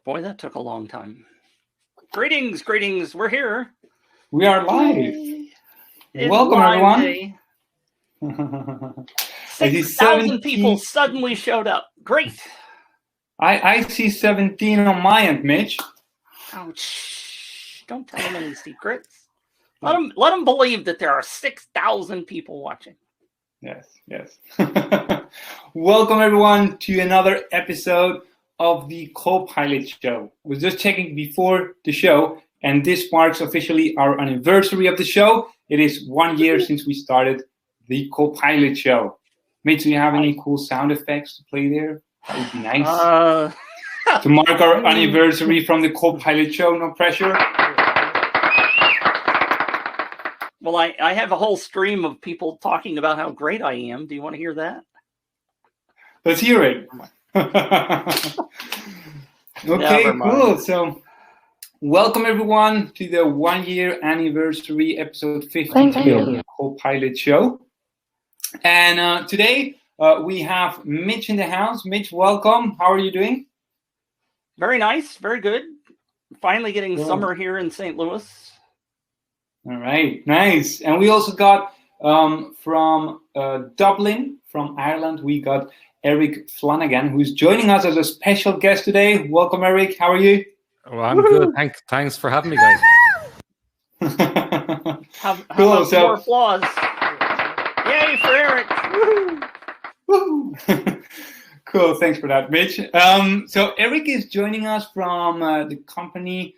Boy, that took a long time. Greetings, greetings. We're here. We are live. Welcome, everyone. 6,000 people suddenly showed up. Great. I see 17 on my end, Mitch. Oh, shh. Don't tell them any secrets. Let them believe that there are 6,000 people watching. Yes. Welcome, everyone, to another episode of the Co-Pilot Show. I was just checking before the show, and this marks officially our anniversary of the show. It is 1 year since we started the Co-Pilot Show. Mitch, do you have any cool sound effects to play there? That would be nice. To mark our anniversary from the Co-Pilot Show, no pressure. Well, I have a whole stream of people talking about how great I am. Do you want to hear that? Let's hear it. Okay, cool. So, welcome everyone to the 1 year anniversary episode 52 of the Co-Pilot Show. And today we have Mitch in the house. Mitch, welcome. How are you doing? Very nice. Very good. Finally getting summer here in St. Louis. All right, nice. And we also got from Dublin, from Ireland, we got Eric Flanagan, who's joining us as a special guest today. Welcome, Eric. How are you? Well, I'm good. Thanks for having me, guys. How about more applause? Yay for Eric! Woo! Cool. Thanks for that, Mitch. So Eric is joining us from the company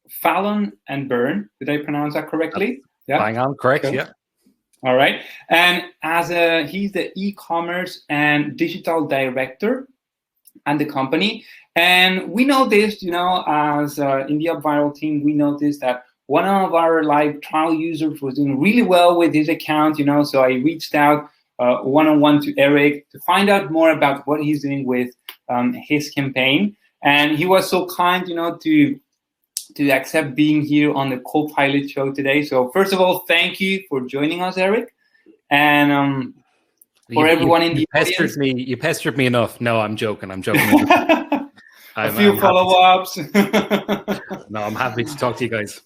Fallon and Byrne. Did I pronounce that correctly? Yeah. Bang on, correct. Cool. Yeah. All right. And he's the e-commerce and digital director at the company. And we noticed, as in the UpViral team, we noticed that one of our live trial users was doing really well with his account, so I reached out one-on-one to Eric to find out more about what he's doing with his campaign. And he was so kind, to accept being here on the Co-Pilot Show today. So first of all, thank you for joining us, Eric. And for everyone in the audience. You pestered me enough. No, I'm joking. A few follow-ups. No, I'm happy to talk to you guys.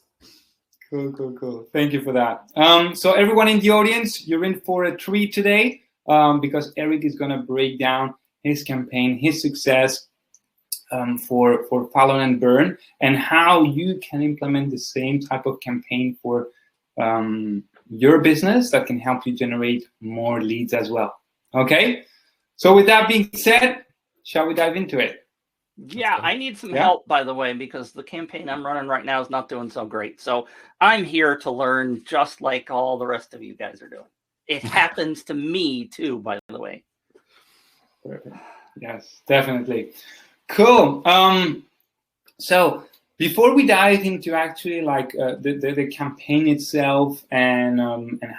Cool. Thank you for that. So everyone in the audience, you're in for a treat today because Eric is going to break down his campaign, his success, for Fallon and Byrne, and how you can implement the same type of campaign for your business that can help you generate more leads as well. Okay, so with that being said, shall we dive into it? Yeah, I need some help, by the way, because the campaign I'm running right now is not doing so great. So I'm here to learn just like all the rest of you guys are doing. It happens to me too, by the way. Perfect. Yes, definitely. Cool. So before we dive into actually like the campaign itself and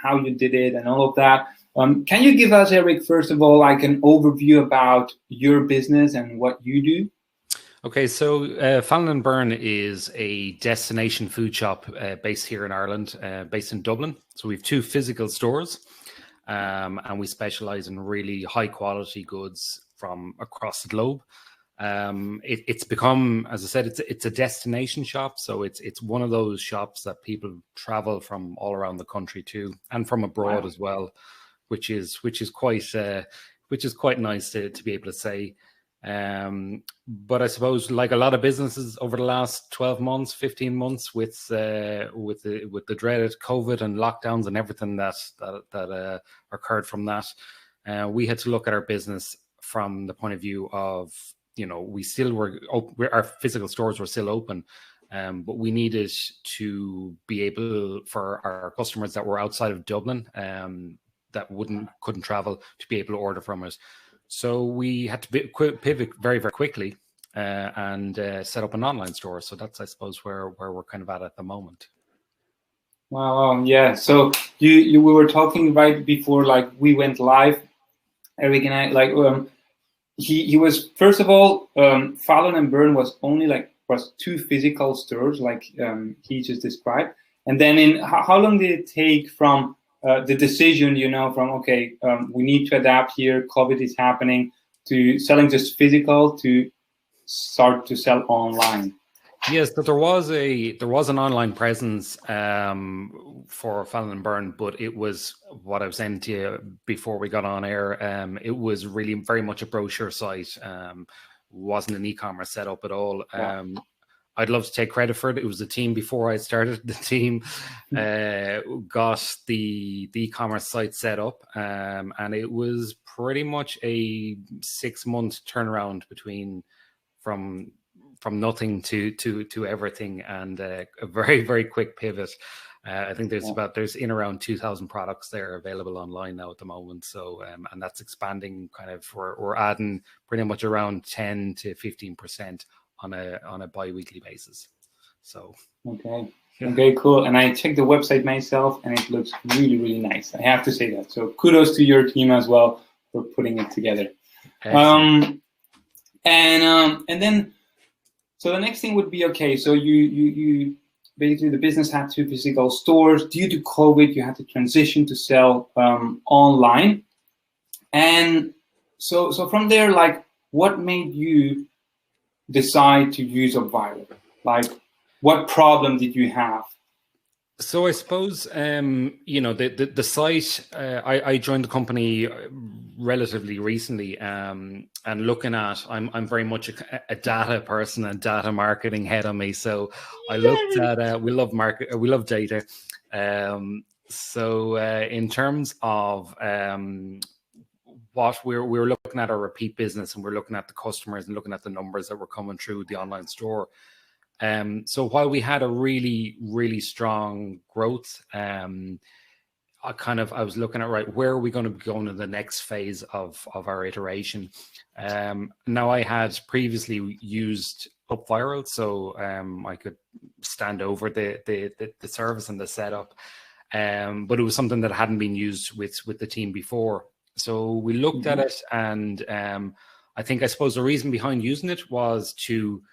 how you did it and all of that, can you give us, Eric, first of all, like an overview about your business and what you do? Okay, so Fallon and Byrne is a destination food shop based here in Ireland, based in Dublin. So we have 2 physical stores, and we specialize in really high quality goods from across the globe. It's become, as I said, it's a destination shop. So it's one of those shops that people travel from all around the country to, and from abroad as well, which is quite nice to be able to say. But I suppose, like a lot of businesses over the last 12 months, 15 months, with the dreaded COVID and lockdowns and everything that occurred from that, we had to look at our business from the point of view of, we still were our physical stores were still open, but we needed to be able for our customers that were outside of Dublin, that couldn't travel, to be able to order from us. So we had to pivot very, very quickly and set up an online store. So that's, I suppose, where we're kind of at the moment. Wow, yeah. So we were talking right before, like, we went live, Eric and I, like, he was, first of all, Fallon and Byrne was 2 physical stores, like he just described. And then how long did it take from the decision, from, okay, we need to adapt here, COVID is happening, to selling just physical, to start to sell online? Yes, but there was an online presence for Fallon and Burn, but it was what I was saying to you before we got on air. It was really very much a brochure site. Wasn't an e-commerce setup at all. Yeah. I'd love to take credit for it. It was the team before I started. The team got the e-commerce site set up, and it was pretty much a 6-month turnaround from nothing to everything, and a very, very quick pivot. I think there's in around 2,000 products there available online now at the moment. So and that's expanding. Kind of we're adding pretty much around 10 to 15% on a bi-weekly basis. So okay, cool. And I checked the website myself, and it looks really, really nice. I have to say that. So kudos to your team as well for putting it together. And then. So the next thing would be, okay, so you basically the business had 2 physical stores. Due to COVID, you had to transition to sell online. And so from there, like, what made you decide to use UpViral? Like, what problem did you have? So I suppose, the site, I joined the company relatively recently, and looking at, I'm very much a data person and data marketing head on me. So I looked at, we love data. So in terms of what we're looking at our repeat business, and we're looking at the customers and looking at the numbers that were coming through the online store. So while we had a really, really strong growth, I was looking at, right, where are we going to be going in the next phase of our iteration? Now I had previously used UpViral, so I could stand over the service and the setup, but it was something that hadn't been used with the team before. So we looked at it, and I suppose the reason behind using it was to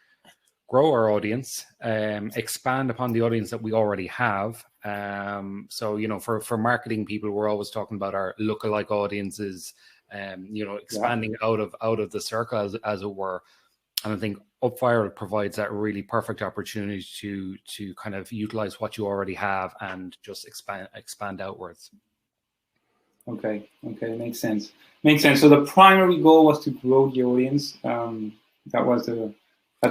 grow our audience, expand upon the audience that we already have. So, for marketing people, we're always talking about our lookalike audiences, expanding out of the circle, as it were. And I think UpViral provides that really perfect opportunity to kind of utilize what you already have and just expand outwards. Okay, makes sense. So the primary goal was to grow the audience. That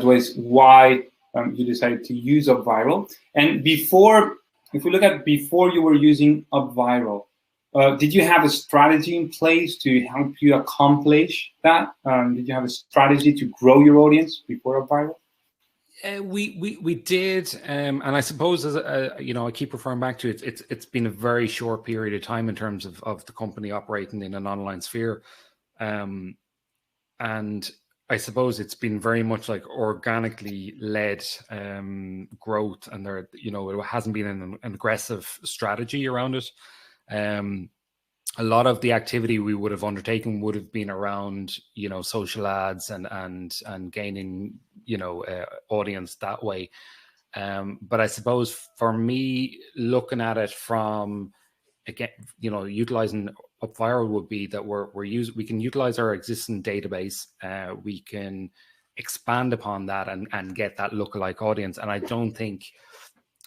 was why you decided to use UpViral. And before you were using UpViral, did you have a strategy in place to help you accomplish that? Did you have a strategy to grow your audience before UpViral? We did, and I suppose, as I keep referring back to it. It's been a very short period of time in terms of the company operating in an online sphere, and I suppose it's been very much like organically led growth, and there, it hasn't been an aggressive strategy around it. A lot of the activity we would have undertaken would have been around, social ads and gaining, audience that way. But I suppose for me, looking at it from, again, utilizing UpViral would be that we can utilize our existing database. We can expand upon that and get that lookalike audience. And I don't think,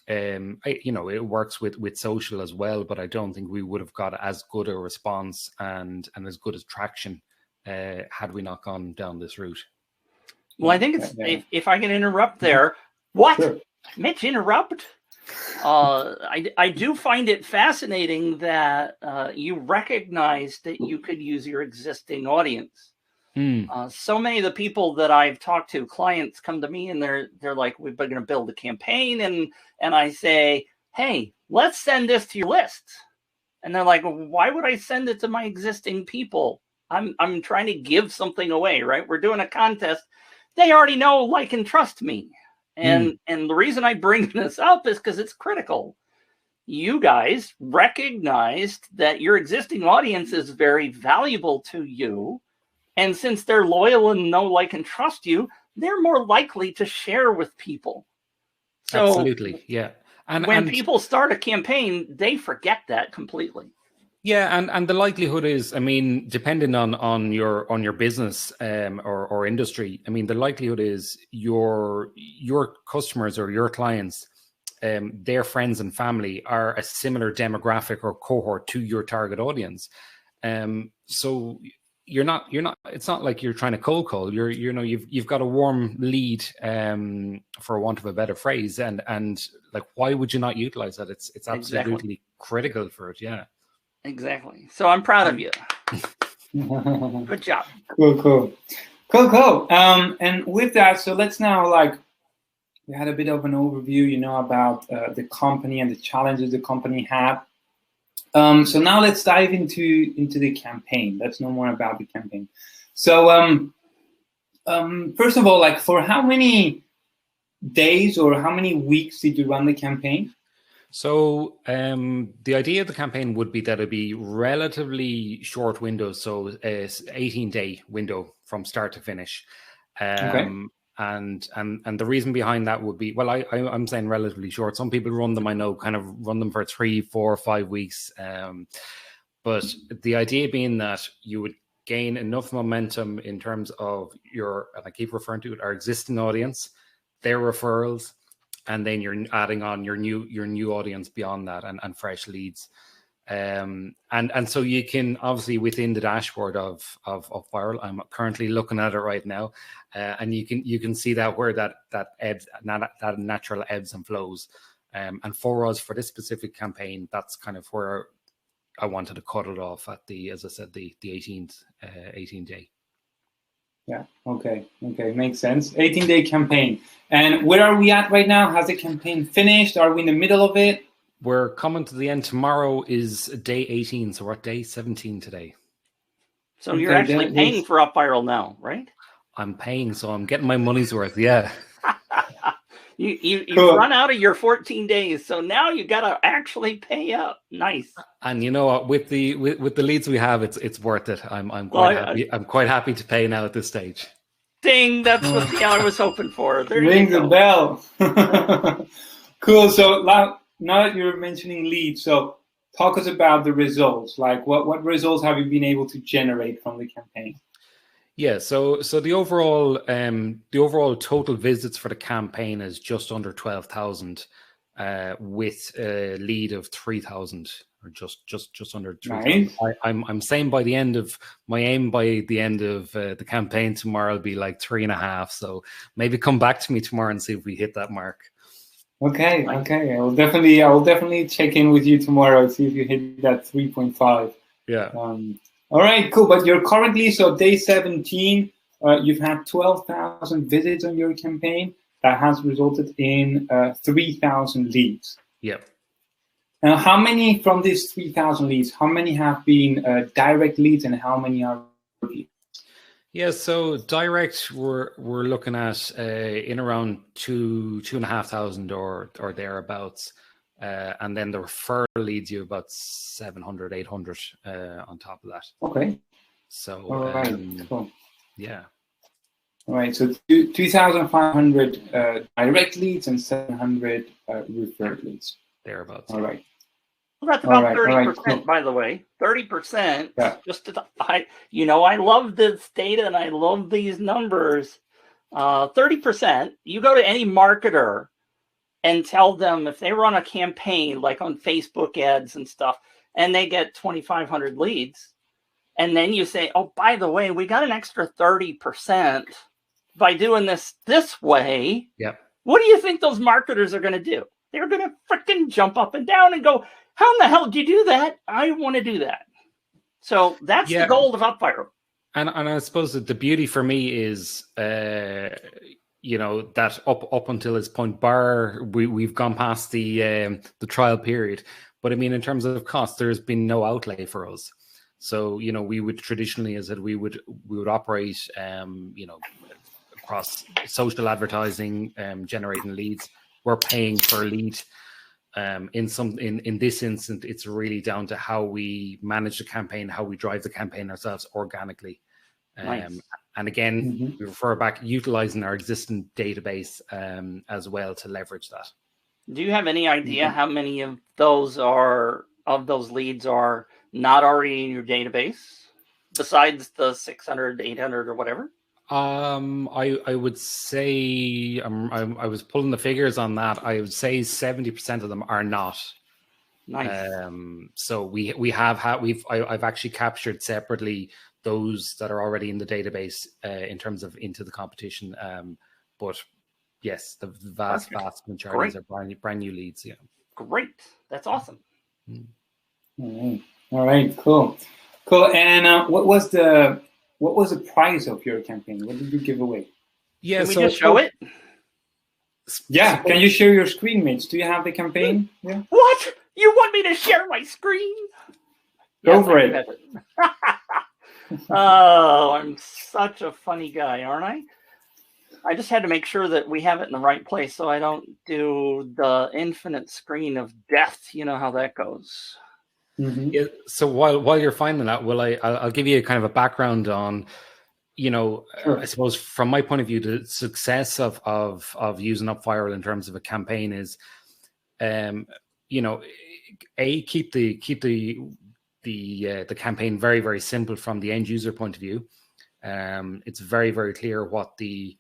it works with social as well, but I don't think we would have got as good a response and as good as traction had we not gone down this route. Well, I think it's, if I can interrupt there, what? Sure. Mitch, interrupt? I do find it fascinating that you recognize that you could use your existing audience. So many of the people that I've talked to, clients, come to me and they're like, we're going to build a campaign, and I say, hey, let's send this to your list. And they're like, why would I send it to my existing people? I'm trying to give something away, right? We're doing a contest. They already know, like, and trust me. And the reason I bring this up is because it's critical. You guys recognized that your existing audience is very valuable to you. And since they're loyal and know, like, and trust you, they're more likely to share with people. So absolutely, yeah. And when people start a campaign, they forget that completely. Yeah, and the likelihood is, I mean, depending on your business or industry, I mean, the likelihood is your customers or your clients, their friends and family are a similar demographic or cohort to your target audience. So you're not. It's not like you're trying to cold call. You've got a warm lead, for want of a better phrase, and like, why would you not utilize that? It's absolutely critical for it. Yeah. Exactly. So I'm proud of you. Good job. Cool. And with that, so let's now, like, we had a bit of an overview, about the company and the challenges the company had. So now let's dive into the campaign. Let's know more about the campaign. So first of all, like, for how many days or how many weeks did you run the campaign? So the idea of the campaign would be that it'd be relatively short windows, so 18-day window from start to finish. Okay. And the reason behind that would be, well, I'm saying relatively short. Some people run them, I know, kind of run them for 3, 4, 5 weeks. But the idea being that you would gain enough momentum in terms of and I keep referring to it, our existing audience, their referrals, and then you're adding on your new audience beyond that, and fresh leads. And so you can, obviously, within the dashboard of UpViral, I'm currently looking at it right now, and you can see that where that natural ebbs and flows. And for us, for this specific campaign, that's kind of where I wanted to cut it off at as I said, the 18 day. Yeah. Okay. Makes sense. 18-day campaign. And where are we at right now? Has the campaign finished? Are we in the middle of it? We're coming to the end. Tomorrow is day 18, so we're at day 17 today. So you're actually paying for UpViral now, right? I'm paying, so I'm getting my money's worth. Yeah. You cool. Run out of your 14 days, so now you gotta actually pay up. Nice. And you know what? With the leads we have, it's worth it. I'm quite happy. I'm quite happy to pay now at this stage. Ding! That's what I was hoping for. There Ring the bell. Cool. So now that you're mentioning leads, so talk us about the results. Like, what results have you been able to generate from the campaign? Yeah, so the overall total visits for the campaign is just under 12,000, with a lead of 3,000, or just under 3,000. Nice. I'm saying by the end of the campaign tomorrow will be like 3.5. So maybe come back to me tomorrow and see if we hit that mark. Okay. I will definitely check in with you tomorrow, see if you hit that 3.5. Yeah. All right, cool. But you're currently, so day 17, you've had 12,000 visits on your campaign. That has resulted in 3,000 leads. Yep. Now, how many from these 3,000 leads, how many have been direct leads and how many are leads? Yeah, so direct, we're looking at in around 2,500 or thereabouts. And then the referral leads you about 700, 800 on top of that. Okay. So, all right, cool. Yeah. All right, so 2,500 direct leads and 700 referred leads. Thereabouts. All right. Well, that's about 30%, cool. By the way. 30%. Yeah. I love this data and I love these numbers. 30%. You go to any marketer and tell them if they run a campaign like on Facebook ads and stuff, and they get 2,500 leads, and then you say, oh, by the way, we got an extra 30% by doing this way. Yep. What do you think those marketers are going to do? They're going to freaking jump up and down and go, how in the hell did you do that? I want to do that. So that's the goal of UpViral. And I suppose that the beauty for me is, that up until this point, we've gone past the trial period. But I mean, in terms of cost, there's been no outlay for us. So we would traditionally, as I said, we would operate, across social advertising, generating leads. We're paying per lead. In this instance, it's really down to how we manage the campaign, how we drive the campaign ourselves organically. Nice. And again, we refer back utilizing our existing database as well to leverage that. Do you have any idea how many of those leads are not already in your database, besides the 600, 800, or whatever? I would say I was pulling the figures on that. I would say 70% of them are not. Nice. So I've actually captured separately those that are already in the database in terms of into the competition. But yes, the vast majority are brand new leads. Yeah. Great. That's awesome. All right. Cool. And what was the price of your campaign? What did you give away? Yeah. Can we just show it? Yeah. Can you share your screen, Mitch? Do you have the campaign? Yeah. What? You want me to share my screen? Go for it. Oh, I'm such a funny guy, aren't I? I just had to make sure that we have it in the right place so I don't do the infinite screen of death. You know how that goes. Mm-hmm. Yeah, so while you're finding that, I'll give you a kind of a background on, sure. I suppose from my point of view, the success of using UpViral in terms of a campaign is, keep the campaign very, very simple from the end user point of view. It's very, very clear what the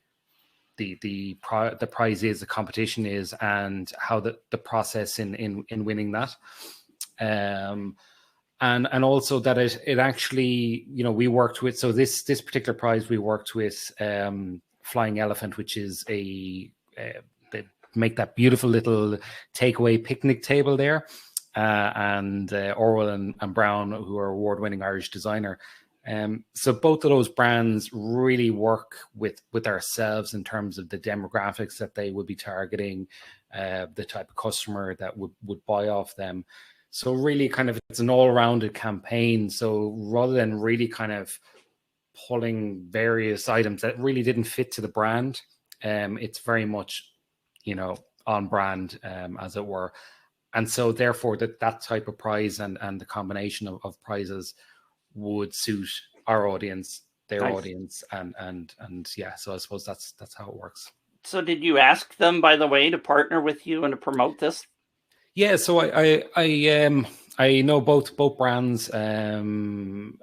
prize is, the competition is, and how the process in winning that. And also that it actually, we worked with, so this particular prize we worked with Flying Elephant, which is they make that beautiful little takeaway picnic table there, and Orwell and Brown, who are award-winning Irish designer. So both of those brands really work with ourselves in terms of the demographics that they would be targeting, the type of customer that would buy off them. So really kind of it's an all-rounded campaign. So rather than really kind of pulling various items that really didn't fit to the brand, it's very much, on brand, as it were. And so therefore that type of prize and the combination of prizes would suit our audience, their audience, and yeah. So I suppose that's how it works. So did you ask them, by the way, to partner with you and to promote this? Yeah, so I know both brands from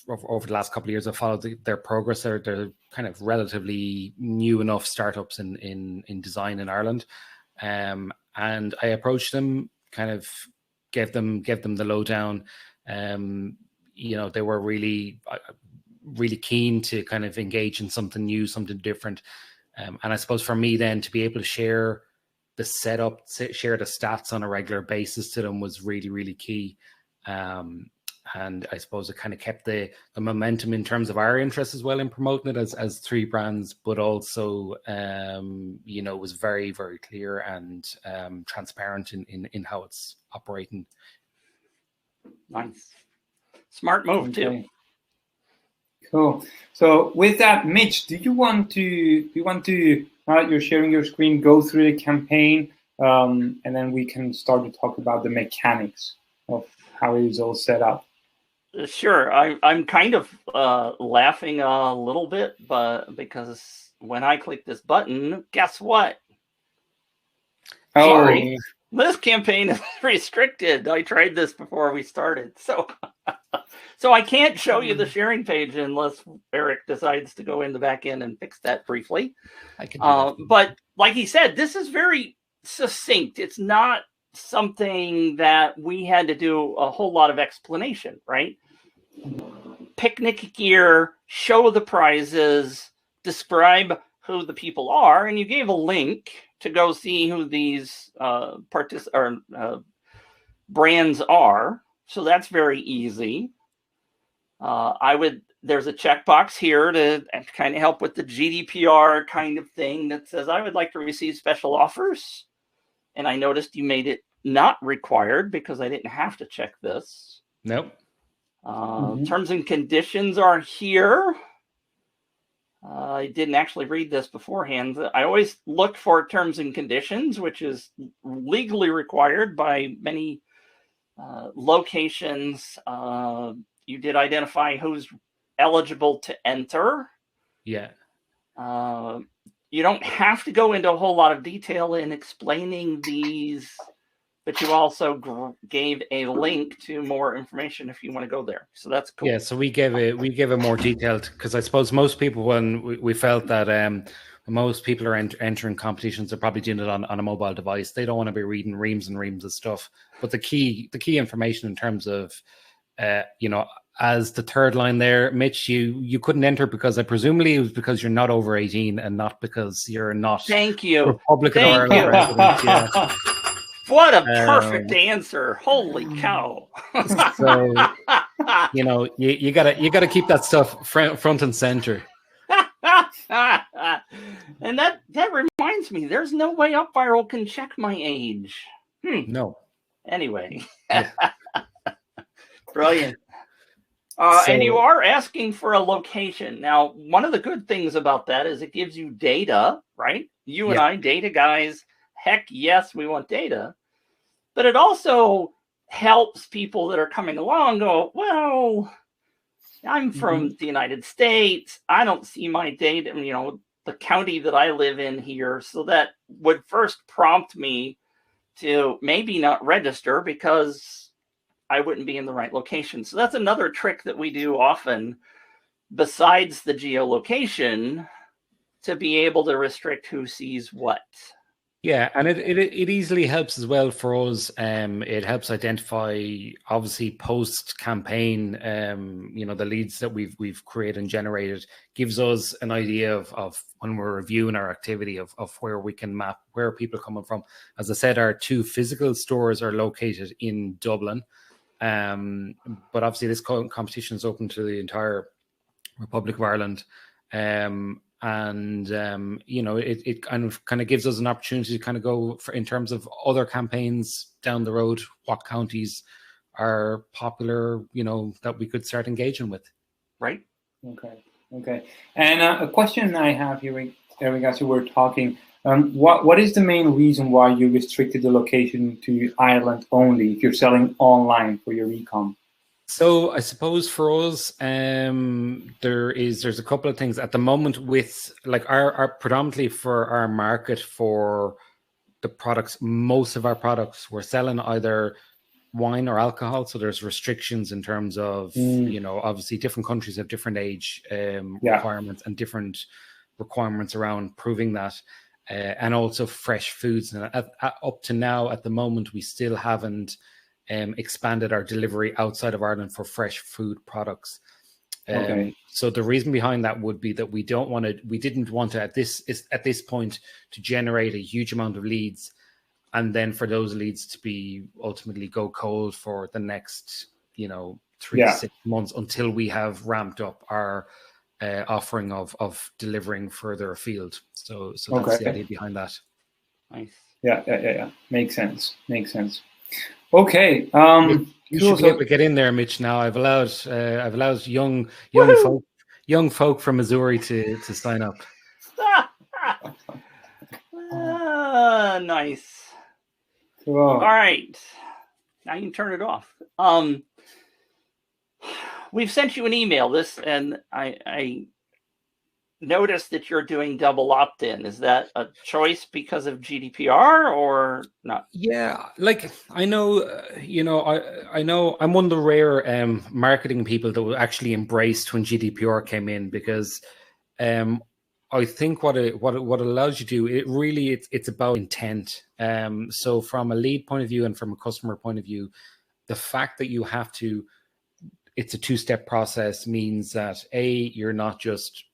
over the last couple of years. I've followed their progress. They're kind of relatively new enough startups in design in Ireland, and I approached them, kind of gave them the lowdown. They were really keen to kind of engage in something new, something different, and I suppose for me then to be able to share the setup, share the stats on a regular basis to them was really, really key. And I suppose it kind of kept the momentum in terms of our interest as well in promoting it as three brands, but also, was very, very clear and transparent in how it's operating. Nice. Smart move, too. Cool. So with that, Mitch, do you want to now that you're sharing your screen, go through the campaign, and then we can start to talk about the mechanics of how it is all set up? Sure. I'm kind of laughing a little bit, but because when I click this button, guess what? Sorry, this campaign is restricted. I tried this before we started, so I can't show you the sharing page unless Eric decides to go in the back end and fix that briefly. I can do that. But like he said, this is very succinct. It's not something that we had to do a whole lot of explanation, right? Picnic gear, show the prizes, describe who the people are, and you gave a link to go see who these brands are. So that's very easy. There's a checkbox here to kind of help with the GDPR kind of thing that says, I would like to receive special offers. And I noticed you made it not required because I didn't have to check this. Nope. Terms and conditions are here. I didn't actually read this beforehand. I always look for terms and conditions, which is legally required by many locations. You did identify who's eligible to enter. Yeah. You don't have to go into a whole lot of detail in explaining these but you also gave a link to more information if you want to go there. So that's cool. Yeah, so we gave a more detailed, because I suppose most people, when we felt that most people are entering competitions, are probably doing it on a mobile device. They don't want to be reading reams and reams of stuff. But the key information in terms of as the third line there, Mitch, you couldn't enter because presumably it was because you're not over 18 and not because you're not. Thank you. Republican of Ireland resident. Yeah. What a perfect answer! Holy cow! So you gotta keep that stuff front and center. And that reminds me, there's no way UpViral can check my age. No. Anyway, Yeah. Brilliant. And you are asking for a location. Now, one of the good things about that is it gives you data, right? You and I, data guys, heck yes, we want data. But it also helps people that are coming along go, well, I'm from the United States. I don't see my data, the county that I live in here. So that would first prompt me to maybe not register because I wouldn't be in the right location. So that's another trick that we do often, besides the geolocation, to be able to restrict who sees what. Yeah, and it easily helps as well for us. It helps identify, obviously, post campaign. The leads that we've created and generated gives us an idea of when we're reviewing our activity of where we can map where people are coming from. As I said, our 2 physical stores are located in Dublin, but obviously this competition is open to the entire Republic of Ireland. It kind of gives us an opportunity to kind of go in terms of other campaigns down the road, what counties are popular, that we could start engaging with. Right. Okay. And a question I have here, Eric, as you were talking, what is the main reason why you restricted the location to Ireland only if you're selling online for your e-com? So I suppose for us, there's a couple of things at the moment with our predominantly for our market for the products. Most of our products we're selling either wine or alcohol. So there's restrictions in terms of obviously different countries have different age requirements and different requirements around proving that, and also fresh foods. And up to now, at the moment, we still haven't expanded our delivery outside of Ireland for fresh food products. So the reason behind that would be that we didn't want to at this point to generate a huge amount of leads, and then for those leads to be ultimately go cold for the next 3 to 6 months until we have ramped up our offering of delivering further afield. So that's the idea behind that. Nice. Yeah. Makes sense. Okay. You should be able to get in there, Mitch. Now I've allowed young folk from Missouri to sign up. Nice. Cool. All right. Now you can turn it off. We've sent you an email. And I noticed that you're doing double opt-in. Is that a choice because of GDPR or not? Yeah, I know, I know I'm one of the rare marketing people that actually embraced when GDPR came in, because I think what it allows you to do, it's about intent. So from a lead point of view and from a customer point of view, the fact that you have to, it's a 2-step process means that you're not just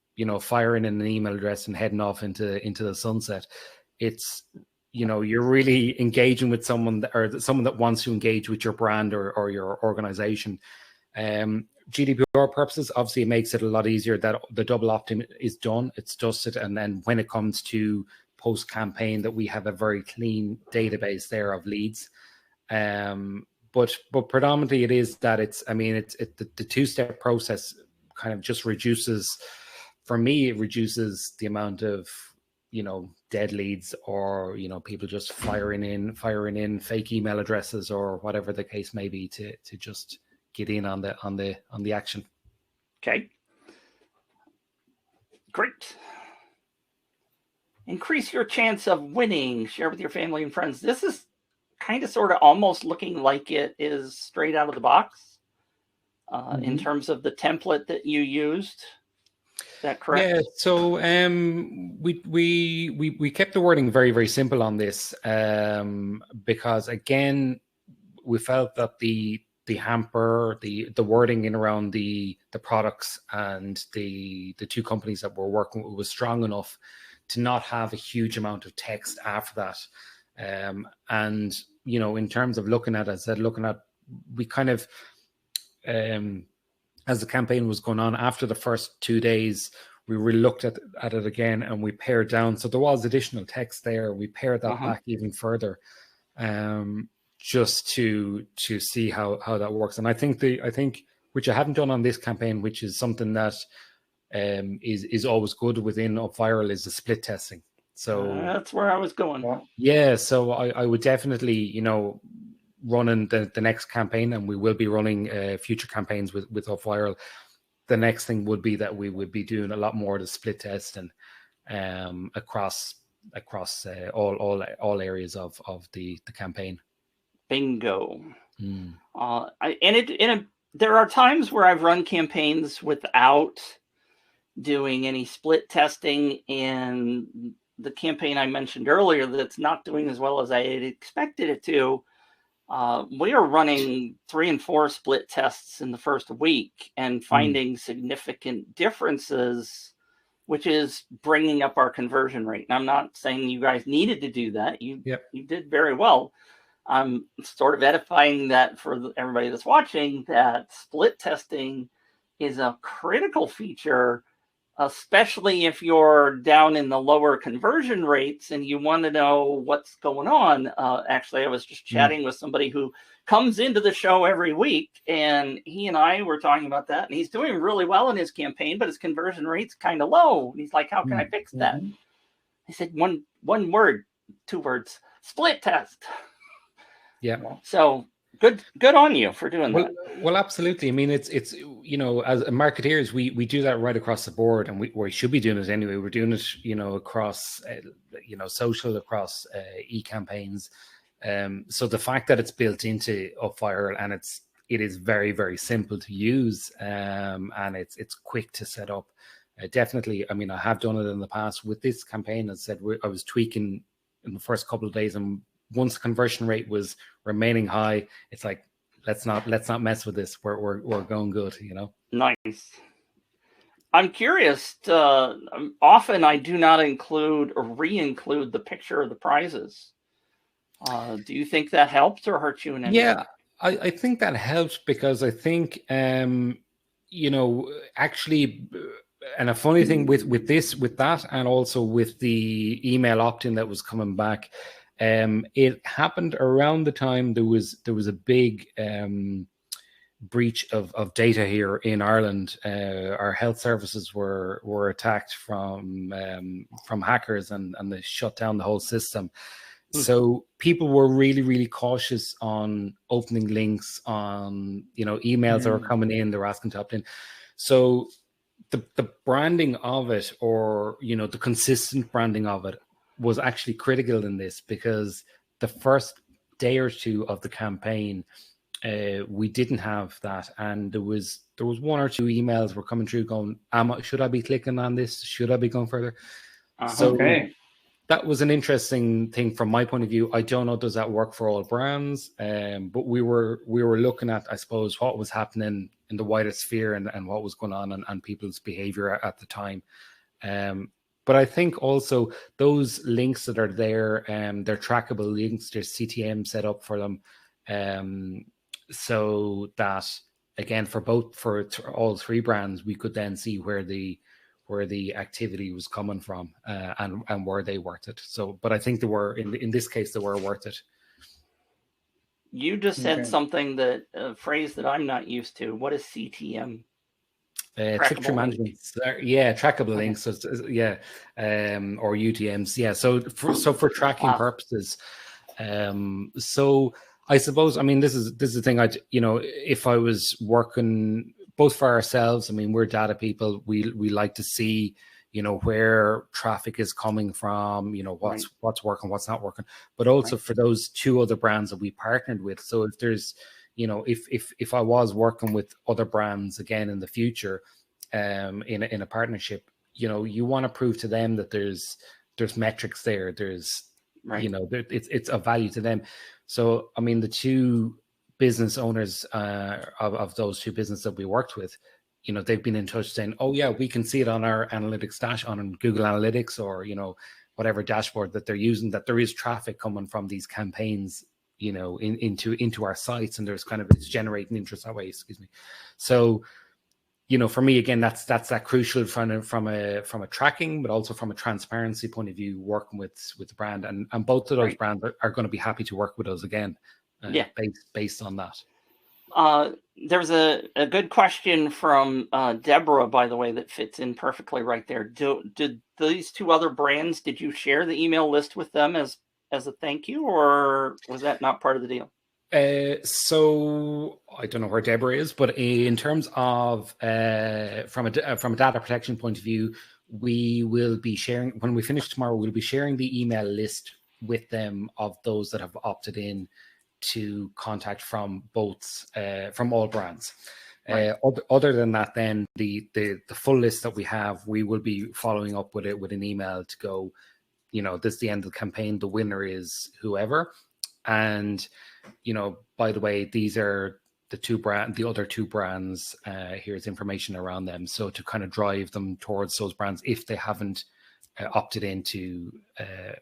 firing in an email address and heading off into the sunset. It's you're really engaging with someone that wants to engage with your brand or your organization. GDPR purposes, obviously, it makes it a lot easier that the double opt-in is done. It's dusted, and then when it comes to post campaign, that we have a very clean database there of leads. But predominantly, it is that the 2-step process kind of just reduces. For me, it reduces the amount of dead leads or people just firing in fake email addresses or whatever the case may be to just get in on the action. Okay, great. Increase your chance of winning. Share with your family and friends. This is kind of sort of almost looking like it is straight out of the box in terms of the template that you used. Is that correct? Yeah, so we kept the wording very, very simple on this because again, we felt that the hamper, the wording in around the products and the two companies that we're working with was strong enough to not have a huge amount of text after that. And you know, in terms of looking at, as I said, we kind of as the campaign was going on, after the first 2 days, we looked at it again and we pared down. So there was additional text there. We pared that back even further, just to see how that works. And I think which I haven't done on this campaign, which is something that is always good within UpViral, is the split testing. So that's where I was going. Yeah, so I would definitely, you know, running the next campaign, and we will be running future campaigns with UpViral. The next thing would be that we would be doing a lot more of the split testing across all areas of the campaign. Bingo. There are times where I've run campaigns without doing any split testing, and the campaign I mentioned earlier that's not doing as well as I had expected it to. We are running 3 and 4 split tests in the first week and finding significant differences, which is bringing up our conversion rate. And I'm not saying you guys needed to do that. You did very well. I'm sort of edifying that for everybody that's watching, that split testing is a critical feature, especially if you're down in the lower conversion rates and you want to know what's going on. Actually, I was just chatting with somebody who comes into the show every week, and he and I were talking about that, and he's doing really well in his campaign, but his conversion rate's kind of low. And he's like, how can I fix that? I said, one word, 2 words, split test. Yeah. So good on you for doing that. Well, absolutely. I mean, it's you know, as marketeers, we do that right across the board, and we should be doing it anyway. We're doing it, you know, across you know, social, across e-campaigns. So the fact that it's built into UpViral and it is very, very simple to use, and it's quick to set up. Definitely. I mean, I have done it in the past with this campaign. As I said, I was tweaking in the first couple of days, and once the conversion rate was remaining high, it's like, let's not mess with this. We're going good, you know. Nice. I'm curious. Often I do not include or re-include the picture of the prizes. Do you think that helped or hurt you in any way? Yeah, I think that helped, because I think you know, actually, and a funny thing with that, and also with the email opt-in that was coming back. It happened around the time there was a big breach of data here in Ireland. Our health services were attacked from hackers, and they shut down the whole system. So people were really, really cautious on opening links on, you know, emails that were coming in. They were asking to opt in. So the branding of it, or, you know, the consistent branding of it, was actually critical in this, because the first day or 2 of the campaign, we didn't have that, and there was 1 or 2 emails were coming through going, should I be clicking on this? Should I be going further? So that was an interesting thing from my point of view. I don't know, does that work for all brands? But we were looking at, I suppose, what was happening in the wider sphere, and what was going on and people's behavior at the time. But I think also those links that are there, they're trackable links. There's CTM set up for them, so that, again, for all 3 brands, we could then see where the activity was coming from, and were they worth it. So, but I think they were, in this case, they were worth it. You just said something a phrase that I'm not used to. What is CTM? Click-through management, trackable links. So or UTMs. Yeah. So for tracking purposes. So I suppose, I mean, this is the thing. You know, if I was working both for ourselves, I mean, we're data people. We like to see, where traffic is coming from, what's working, what's not working, but also for those 2 other brands that we partnered with. So if there's, if I was working with other brands again in the future, in a partnership, you want to prove to them that there's metrics there. There's, it's a value to them. So, I mean, the 2 business owners of those 2 businesses that we worked with, they've been in touch saying, oh yeah, we can see it on our analytics on Google Analytics, or, whatever dashboard that they're using, that there is traffic coming from these campaigns, into our sites, and there's it's generating interest that way, excuse me. So, for me, again, that's that crucial from a tracking, but also from a transparency point of view, working with the brand, and both of those brands are going to be happy to work with us again, based on that. There's a good question from Deborah, by the way, that fits in perfectly right there. Did these 2 other brands, did you share the email list with them as a thank you, or was that not part of the deal? So I don't know where Deborah is, but in terms of from a data protection point of view, we will be sharing, when we finish tomorrow, we'll be sharing the email list with them of those that have opted in to contact from from all brands. Other than that, then the full list that we have, we will be following up with it with an email to go, this is the end of the campaign, the winner is whoever. And by the way, these are the other 2 brands. Here's information around them, so to kind of drive them towards those brands if they haven't opted into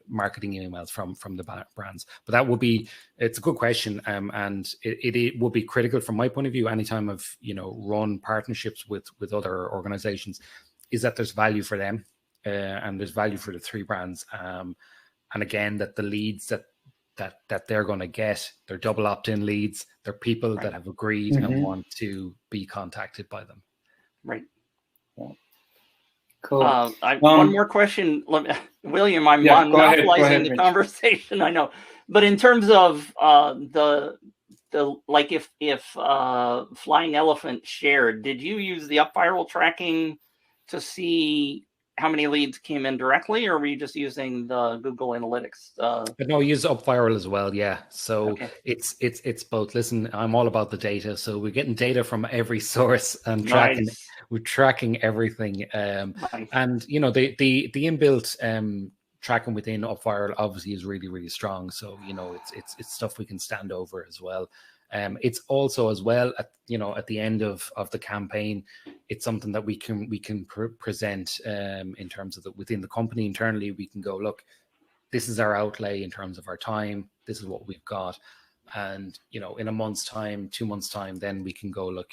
marketing emails from the brands. But it's a good question, and it will be critical from my point of view anytime I've run partnerships with other organizations, is that there's value for them, and there's value for the 3 brands, and again, that the leads that they're going to get, they're double opt-in leads, they're people that have agreed and want to be contacted by them. Right. Yeah. Cool. One more question, William. I'm monopolizing the conversation, I know, but in terms of the like, if Flying Elephant shared, did you use the UpViral tracking to see how many leads came in directly, or were you just using the Google Analytics? But no, we use UpViral as well. Yeah. So it's both. Listen, I'm all about the data. So we're getting data from every source and tracking. Nice. We're tracking everything. Nice. And the inbuilt tracking within UpViral obviously is really, really strong. So it's stuff we can stand over as well. It's also as well at the end of the campaign, it's something that we can present in terms of within the company internally. We can go, look, this is our outlay in terms of our time. This is what we've got, and in a month's time, 2 months' time, then we can go, look,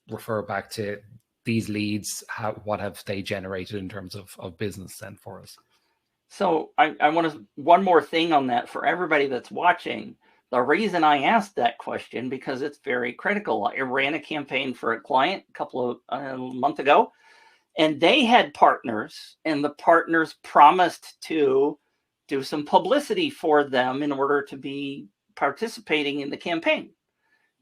refer back to these leads. What have they generated in terms of business then for us? So I want to one more thing on that for everybody that's watching. The reason I asked that question, because it's very critical. I ran a campaign for a client a couple of months ago, and they had partners, and the partners promised to do some publicity for them in order to be participating in the campaign.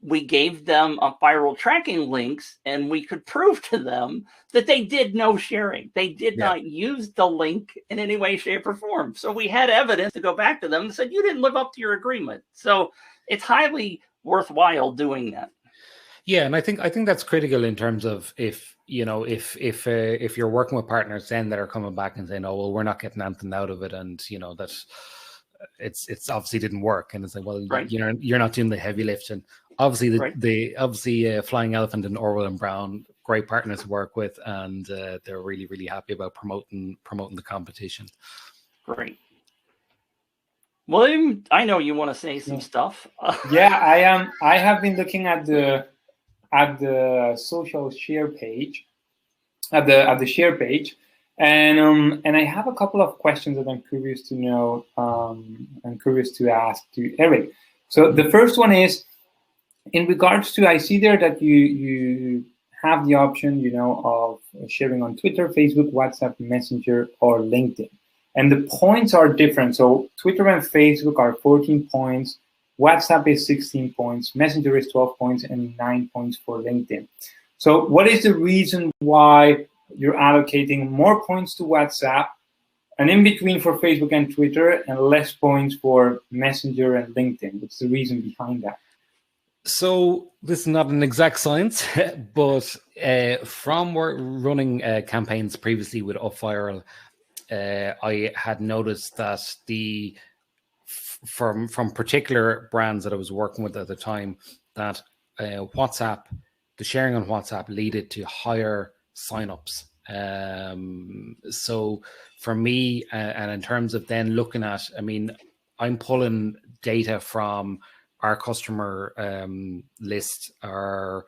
We gave them UpViral tracking links, and we could prove to them that they did no sharing. They did not use the link in any way, shape, or form. So we had evidence to go back to them and said, you didn't live up to your agreement. So it's highly worthwhile doing that. Yeah, and I think that's critical in terms of if you're working with partners then that are coming back and saying, oh well, we're not getting anything out of it, and that it's obviously didn't work, and it's like, well, you're not doing the heavy lifting. Obviously, the Flying Elephant and Orwell and Brown, great partners to work with, and they're really, really happy about promoting the competition. Great. William, I know you want to say some stuff. Yeah, I am. I have been looking at the social share page, at the share page, and I have a couple of questions that I'm curious to know. I'm curious to ask to Eric. So the first one is, in regards to, I see there that you have the option, of sharing on Twitter, Facebook, WhatsApp, Messenger, or LinkedIn. And the points are different. So Twitter and Facebook are 14 points, WhatsApp is 16 points, Messenger is 12 points, and 9 points for LinkedIn. So what is the reason why you're allocating more points to WhatsApp, and in between for Facebook and Twitter, and less points for Messenger and LinkedIn. What's the reason behind that? So this is not an exact science, but from running campaigns previously with UpViral, I had noticed that from particular brands that I was working with at the time, that WhatsApp, the sharing on WhatsApp leaded to higher signups. So for me, and in terms of then looking at, I mean, I'm pulling data from our customer list, or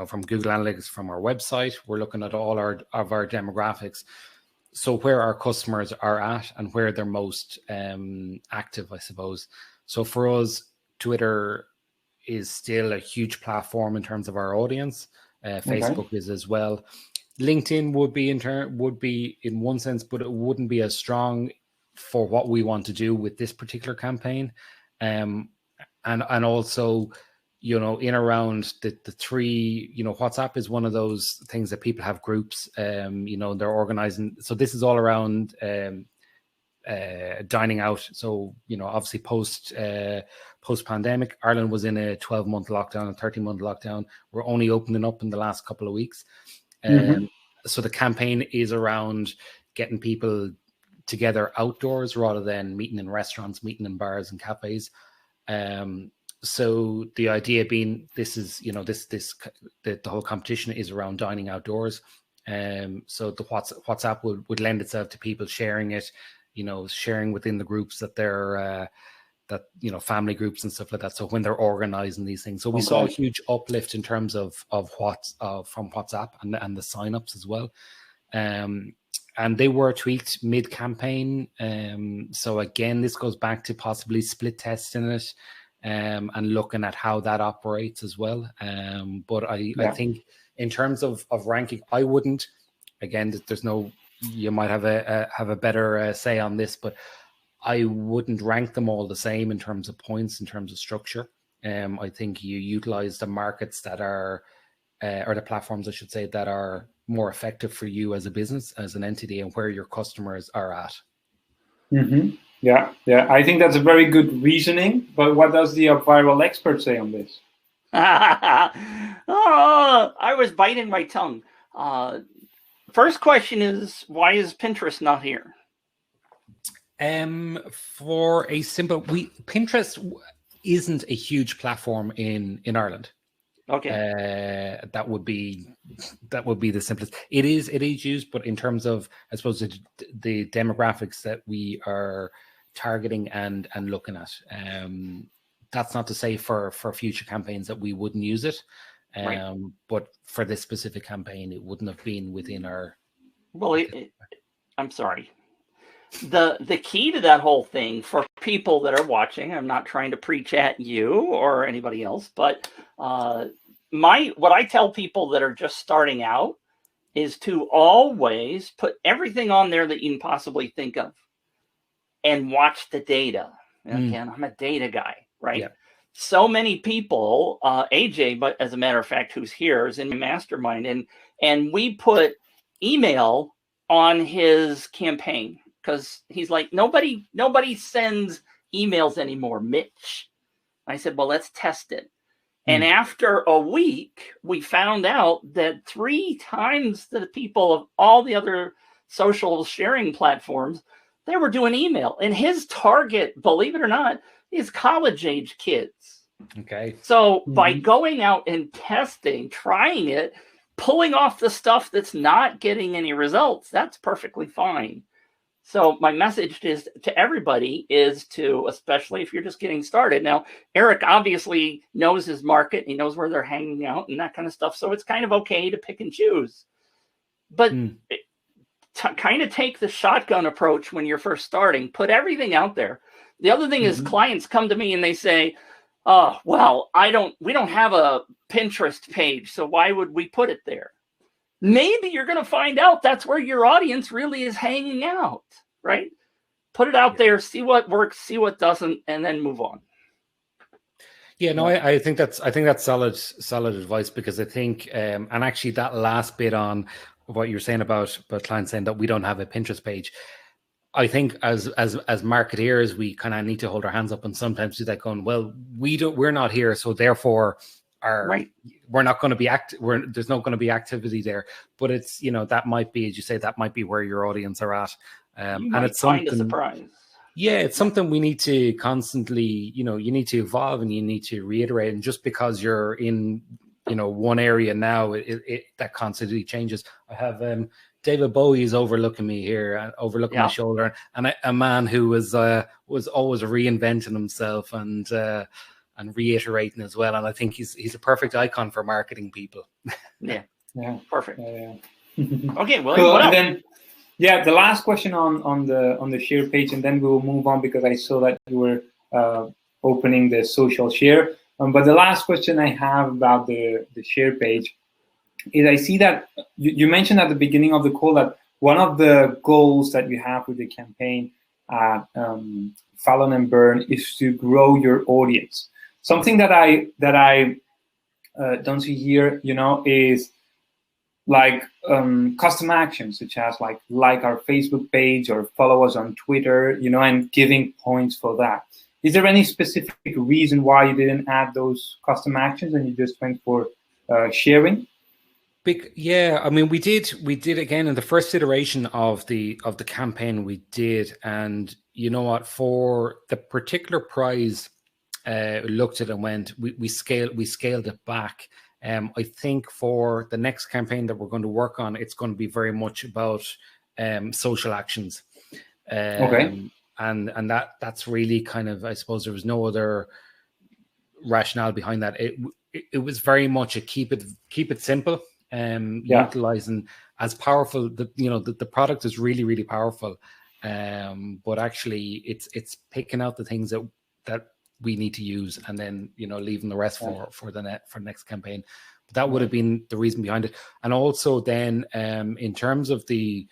from Google Analytics, from our website. We're looking at all of our demographics. So where our customers are at and where they're most active, I suppose. So for us, Twitter is still a huge platform in terms of our audience. Facebook is as well. LinkedIn would be in one sense, but it wouldn't be as strong for what we want to do with this particular campaign. And also, in around the three, WhatsApp is one of those things that people have groups, they're organizing. So this is all around dining out. So, obviously post pandemic, Ireland was in a 12-month lockdown, a 13-month lockdown. We're only opening up in the last couple of weeks. So the campaign is around getting people together outdoors rather than meeting in restaurants, meeting in bars and cafes. So the idea being, this is, the whole competition is around dining outdoors. So the WhatsApp would lend itself to people sharing it, sharing within the groups that they're, family groups and stuff like that. So when they're organizing these things, so we saw a huge uplift in terms of from WhatsApp and the signups as well. And they were tweaked mid-campaign. So again, this goes back to possibly split testing it and looking at how that operates as well. But I think in terms of ranking, I wouldn't. Again, there's no. You might have a better say on this, but I wouldn't rank them all the same in terms of points, in terms of structure. I think you utilize the markets that are, or the platforms, I should say, that are more effective for you as a business, as an entity, and where your customers are at. Yeah. I think that's a very good reasoning. But what does the UpViral expert say on this? I was biting my tongue. First question is, why is Pinterest not here? For a simple, Pinterest isn't a huge platform in Ireland. Okay. That would be the simplest. It is used, but in terms of, I suppose, the demographics that we are targeting and looking at, that's not to say for future campaigns that we wouldn't use it. Right. But for this specific campaign, it wouldn't have been within our. Well, I'm sorry. The key to that whole thing, for people that are watching, I'm not trying to preach at you or anybody else, but what I tell people that are just starting out is to always put everything on there that you can possibly think of and watch the data. Again, I'm a data guy, right? Yeah. So many people, AJ, but as a matter of fact, who's here, is in my mastermind, and we put email on his campaign because he's like, nobody sends emails anymore, Mitch. I said, well, let's test it. And after a week, we found out that 3 times the people of all the other social sharing platforms, they were doing email. And his target, believe it or not, is college-age kids. Okay. So by going out and testing, trying it, pulling off the stuff that's not getting any results, that's perfectly fine. So my message is to everybody is to, especially if you're just getting started. Now, Eric obviously knows his market. He knows where they're hanging out and that kind of stuff. So it's kind of okay to pick and choose. But kind of take the shotgun approach when you're first starting. Put everything out there. The other thing is clients come to me and they say, oh, well, we don't have a Pinterest page, so why would we put it there? Maybe you're going to find out that's where your audience really is hanging out, right? Put it out there, see what works, see what doesn't, and then move on. Yeah, no, I think that's solid advice, because I think, and actually that last bit on what you're saying about clients saying that we don't have a Pinterest page. I think as marketeers, we kind of need to hold our hands up and sometimes do that, going, well, we're not here, so therefore we're not going to be there's not going to be activity there. But it's, you know, that might be, as you say, that might be where your audience are at, and it's something. A surprise. Yeah, it's something we need to constantly, you know, you need to evolve and you need to reiterate. And just because you're in, you know, one area now, that constantly changes. I have David Bowie is overlooking me here, overlooking my shoulder, and a man who was always reinventing himself and reiterating as well. And I think he's a perfect icon for marketing people. Yeah, perfect. Yeah. Okay, well, cool. And then the last question on the share page, and then we will move on because I saw that you were opening the social share. But the last question I have about the share page is, I see that you mentioned at the beginning of the call that one of the goals that you have with the campaign at Fallon and Burn is to grow your audience. Something that I don't see here, you know, is like custom actions, such as like our Facebook page or follow us on Twitter, you know, and giving points for that. Is there any specific reason why you didn't add those custom actions and you just went for sharing? Yeah, I mean, we did again in the first iteration of the campaign, we did, and you know what, for the particular prize, looked at and went, we scaled it back. I think for the next campaign that we're going to work on, it's going to be very much about social actions. Okay. And that's really kind of, I suppose there was no other rationale behind that. It was very much a keep it simple. Utilizing as powerful, the product is really, really powerful. But actually it's picking out the things that we need to use, and then, you know, leaving the rest for next campaign. But that would have been the reason behind it. And also then in terms of the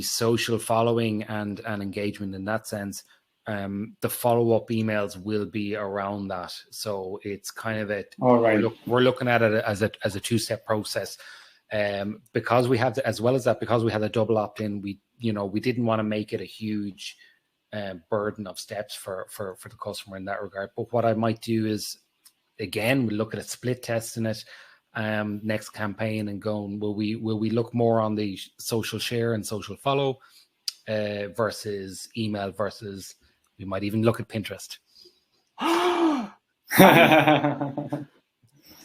social following and engagement in that sense, the follow-up emails will be around that. So it's kind of we're looking at it as a two-step process. Because we have as well as that, because we had a double opt-in, we didn't want to make it a huge burden of steps for the customer in that regard. But what I might do is, again, we look at a split testing it next campaign and going, will we look more on the social share and social follow versus email, versus we might even look at Pinterest.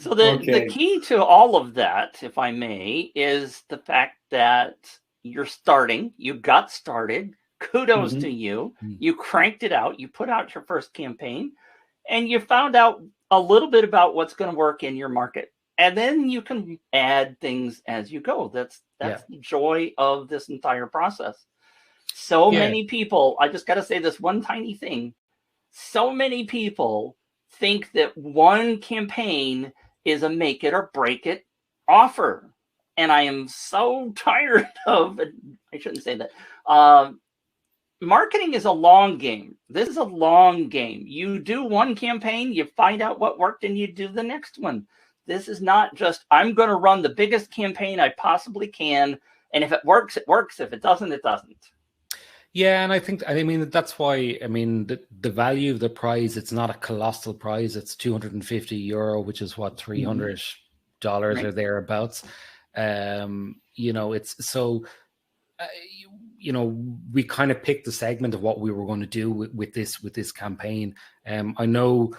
So the key to all of that, if I may, is the fact that you got started. Kudos to you. You cranked it out. You put out your first campaign and you found out a little bit about what's going to work in your market. And then you can add things as you go. That's the joy of this entire process. So many people, I just got to say this one tiny thing. So many people think that one campaign is a make it or break it offer. And I am so tired of it. I shouldn't say that. Marketing is a long game. This is a long game. You do one campaign, you find out what worked, and you do the next one. This is not just, I'm going to run the biggest campaign I possibly can, and if it works, it works. If it doesn't, it doesn't. Yeah, and I mean, that's why, I mean, the value of the prize, it's not a colossal prize. It's €250, which is what, $300 or thereabouts. You know, it's so... you know, we kind of picked the segment of what we were going to do with this campaign. I know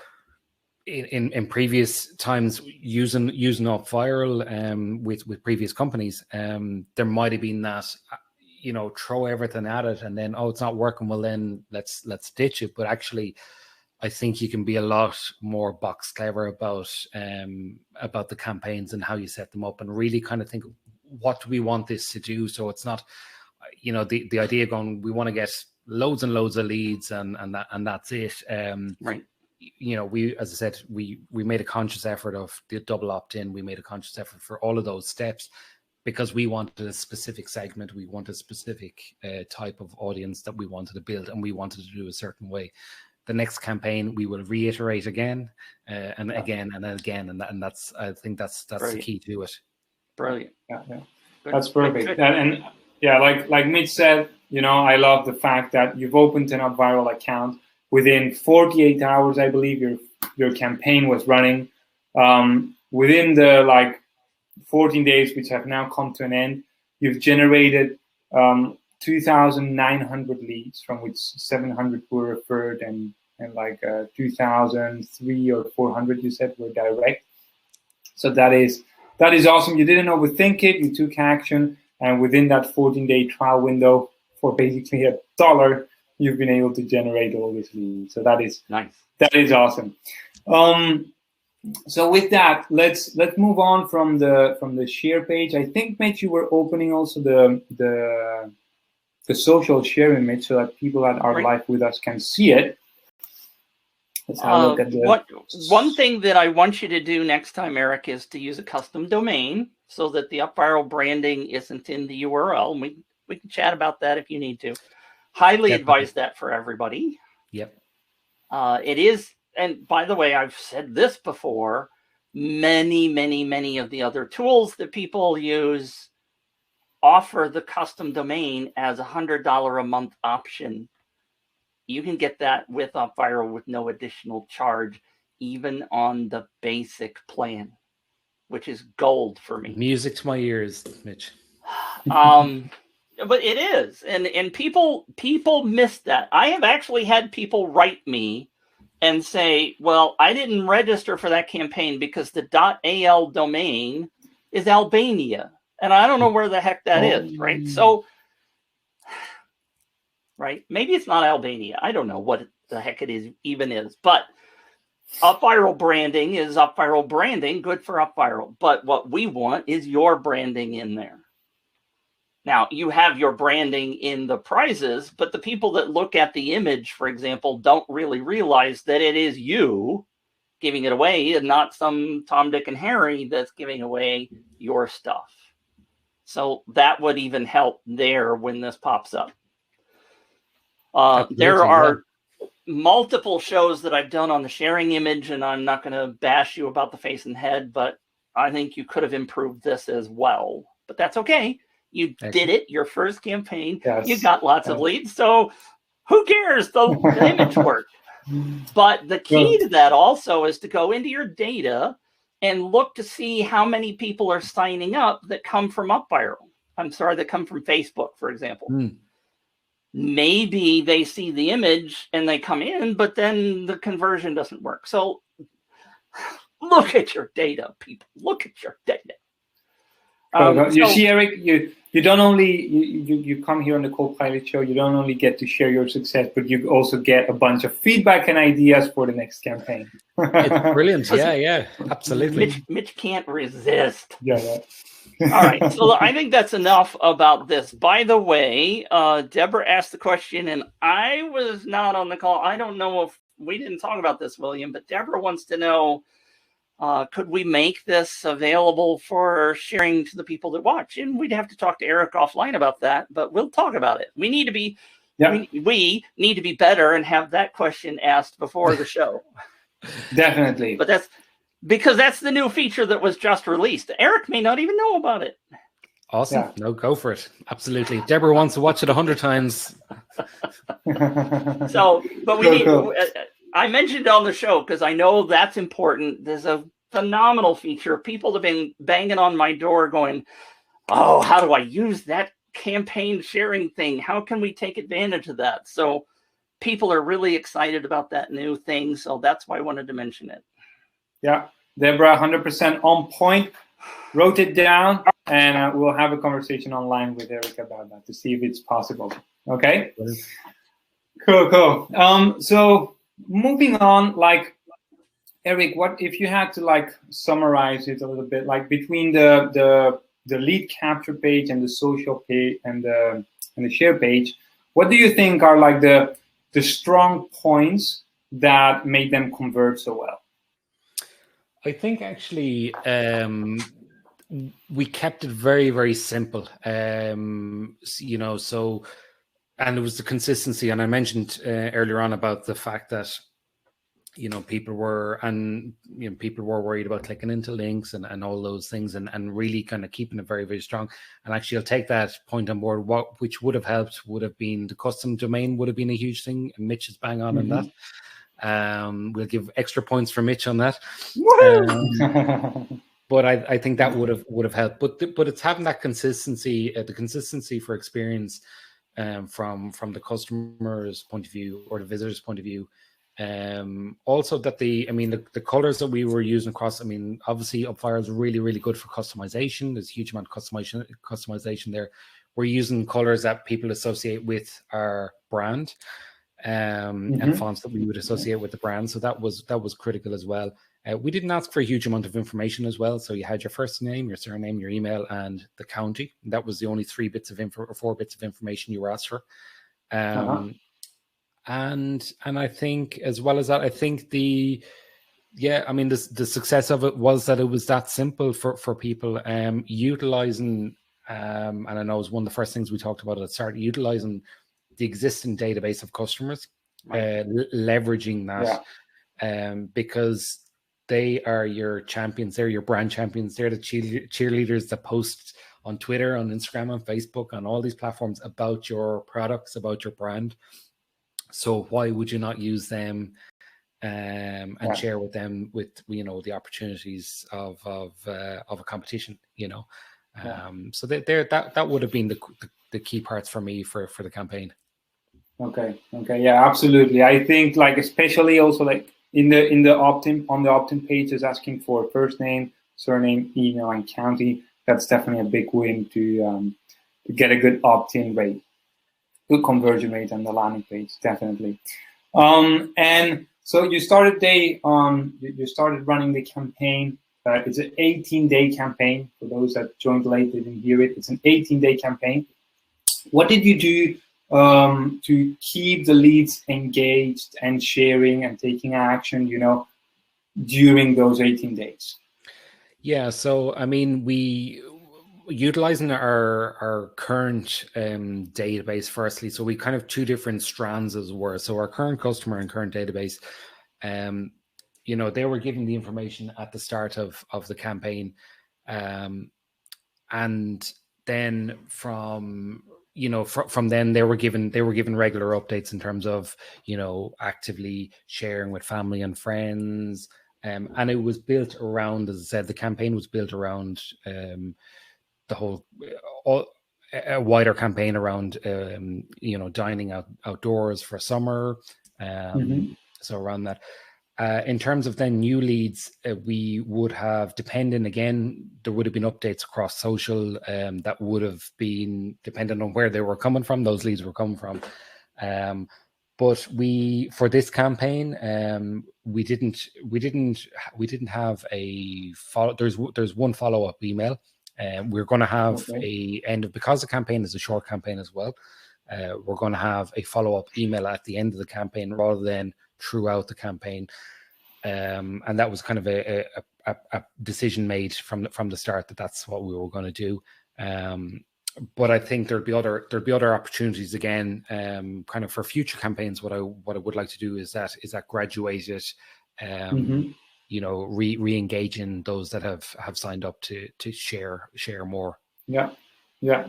in previous times using UpViral with previous companies, there might have been that, you know, throw everything at it and then, oh, it's not working, well then let's ditch it. But actually, I think you can be a lot more box clever about the campaigns and how you set them up, and really kind of think, what do we want this to do? So it's not, you know, the idea going, we want to get loads and loads of leads and that's it. Right. You know, as I said, we made a conscious effort of the double opt-in. We made a conscious effort for all of those steps because we wanted a specific segment. We wanted a specific type of audience that we wanted to build, and we wanted to do a certain way. The next campaign, we will reiterate again and again and again. And that's, I think that's the key to it. Brilliant. Yeah. That's perfect. And yeah, like Mitch said, you know, I love the fact that you've opened an UpViral account within 48 hours. I believe your campaign was running. Within the like 14 days, which have now come to an end, you've generated 2,900 leads, from which 700 were referred, and like 2,003 or 400, you said, were direct. So that is awesome. You didn't overthink it. You took action, and within that 14-day trial window, for basically $1, you've been able to generate all this lead. So that is nice. That is awesome. So with that, let's move on from the share page. I think, Mitch, you were opening also the social share image so that people that are live with us can see it. Let's have a look at the... One thing that I want you to do next time, Eric, is to use a custom domain so that the UpViral branding isn't in the URL. And we can chat about that if you need to. Highly advise that for everybody. Yep. It is, and by the way, I've said this before, many of the other tools that people use offer the custom domain as a $100 a month option. You can get that with UpViral with no additional charge, even on the basic plan, which is gold for me. Music to my ears, Mitch. But it is, and people miss that. I have actually had people write me and say, well, I didn't register for that campaign because the .al domain is Albania, and I don't know where the heck that is, right? So, right, maybe it's not Albania. I don't know what the heck it is even is, but UpViral branding is UpViral branding, good for UpViral. But what we want is your branding in there. Now, you have your branding in the prizes, but the people that look at the image, for example, don't really realize that it is you giving it away and not some Tom, Dick, and Harry that's giving away your stuff. So that would even help there when this pops up. There are multiple shows that I've done on the sharing image, and I'm not going to bash you about the face and head, but I think you could have improved this as well. But that's okay. You did it, your first campaign. Yes. You got lots of leads, so who cares? The image worked. But the key to that also is to go into your data and look to see how many people are signing up that come from UpViral. I'm sorry, that come from Facebook, for example. Maybe they see the image and they come in, but then the conversion doesn't work. So look at your data, people. Look at your data. You see, Eric, you don't only you come here on the Co-Pilot show, you don't only get to share your success, but you also get a bunch of feedback and ideas for the next campaign. It's brilliant. Yeah, absolutely. Mitch can't resist. Yeah. All right, so I think that's enough about this. By the way, Deborah asked the question, and I was not on the call. I don't know if we didn't talk about this, William, but Deborah wants to know, could we make this available for sharing to the people that watch? And we'd have to talk to Eric offline about that, but we'll talk about it. We need to be we need to be better and have that question asked before the show. Definitely. But that's because that's the new feature that was just released. Eric may not even know about it. Awesome. Yeah. No, go for it. absolutely. Deborah wants to watch it 100 times. So, but we need. I mentioned it on the show because I know that's important. There's a phenomenal feature. People have been banging on my door going, oh, how do I use that campaign sharing thing? How can we take advantage of that? So people are really excited about that new thing. So that's why I wanted to mention it. Yeah, Deborah, 100% on point. Wrote it down, and we'll have a conversation online with Eric about that to see if it's possible. Okay? Cool. So moving on, like, Eric, what if you had to like summarize it a little bit, like between the lead capture page and the social page and the share page, what do you think are like the strong points that made them convert so well? I think actually we kept it very, very simple. You know, so, and it was the consistency. And I mentioned earlier on about the fact that, people were worried about clicking into links and all those things, and really kind of keeping it very, very strong. And actually, I'll take that point on board. Which would have helped would have been the custom domain would have been a huge thing. And Mitch is bang on that. We'll give extra points for Mitch on that. But I think that would have helped. But it's having that consistency, the consistency for experience from the customer's point of view or the visitor's point of view. Also that the colors that we were using across, obviously UpViral is really, really good for customization. There's a huge amount of customization there. We're using colors that people associate with our brand, and fonts that we would associate with the brand. So that was critical as well. We didn't ask for a huge amount of information as well. So you had your first name, your surname, your email, and the county. That was the only 4 bits of information you were asked for. And I think as well as that, I think the success of it was that it was that simple for people, utilizing, and I know it was one of the first things we talked about at the start, utilizing the existing database of customers, leveraging that, because they are your champions, they're your brand champions, they're the cheerleaders that post on Twitter, on Instagram, on Facebook, on all these platforms about your products, about your brand. So why would you not use them and share with them the opportunities of a competition? So that would have been the key parts for me for the campaign. Okay, yeah, absolutely. I think especially also in the opt-in page is asking for first name, surname, email, and county. That's definitely a big win to get a good opt-in rate. Good conversion rate on the landing page, definitely. And so you started running the campaign. It's an 18-day campaign. For those that joined late, didn't hear it. It's an 18-day campaign. What did you do to keep the leads engaged and sharing and taking action, during those 18 days? Yeah, so we utilizing our current database firstly. So we kind of 2 different strands as it were. So our current customer and current database, they were given the information at the start of the campaign, and then from then they were given regular updates in terms of actively sharing with family and friends, and it was built around, as I said, the campaign was built around the whole a wider campaign around dining outdoors for summer, so around that. In terms of then new leads, we would have, there would have been updates across social that would have been dependent on where they were coming from, those leads were coming from. But for this campaign, we didn't have a follow. There's one follow-up email. We're going to have because the campaign is a short campaign as well. We're going to have a follow-up email at the end of the campaign rather than throughout the campaign, and that was kind of a decision made from the start that that's what we were going to do. But I think there'd be other opportunities again, kind of for future campaigns. What I would like to do is that graduated, re-engaging those that have signed up to share more. Yeah.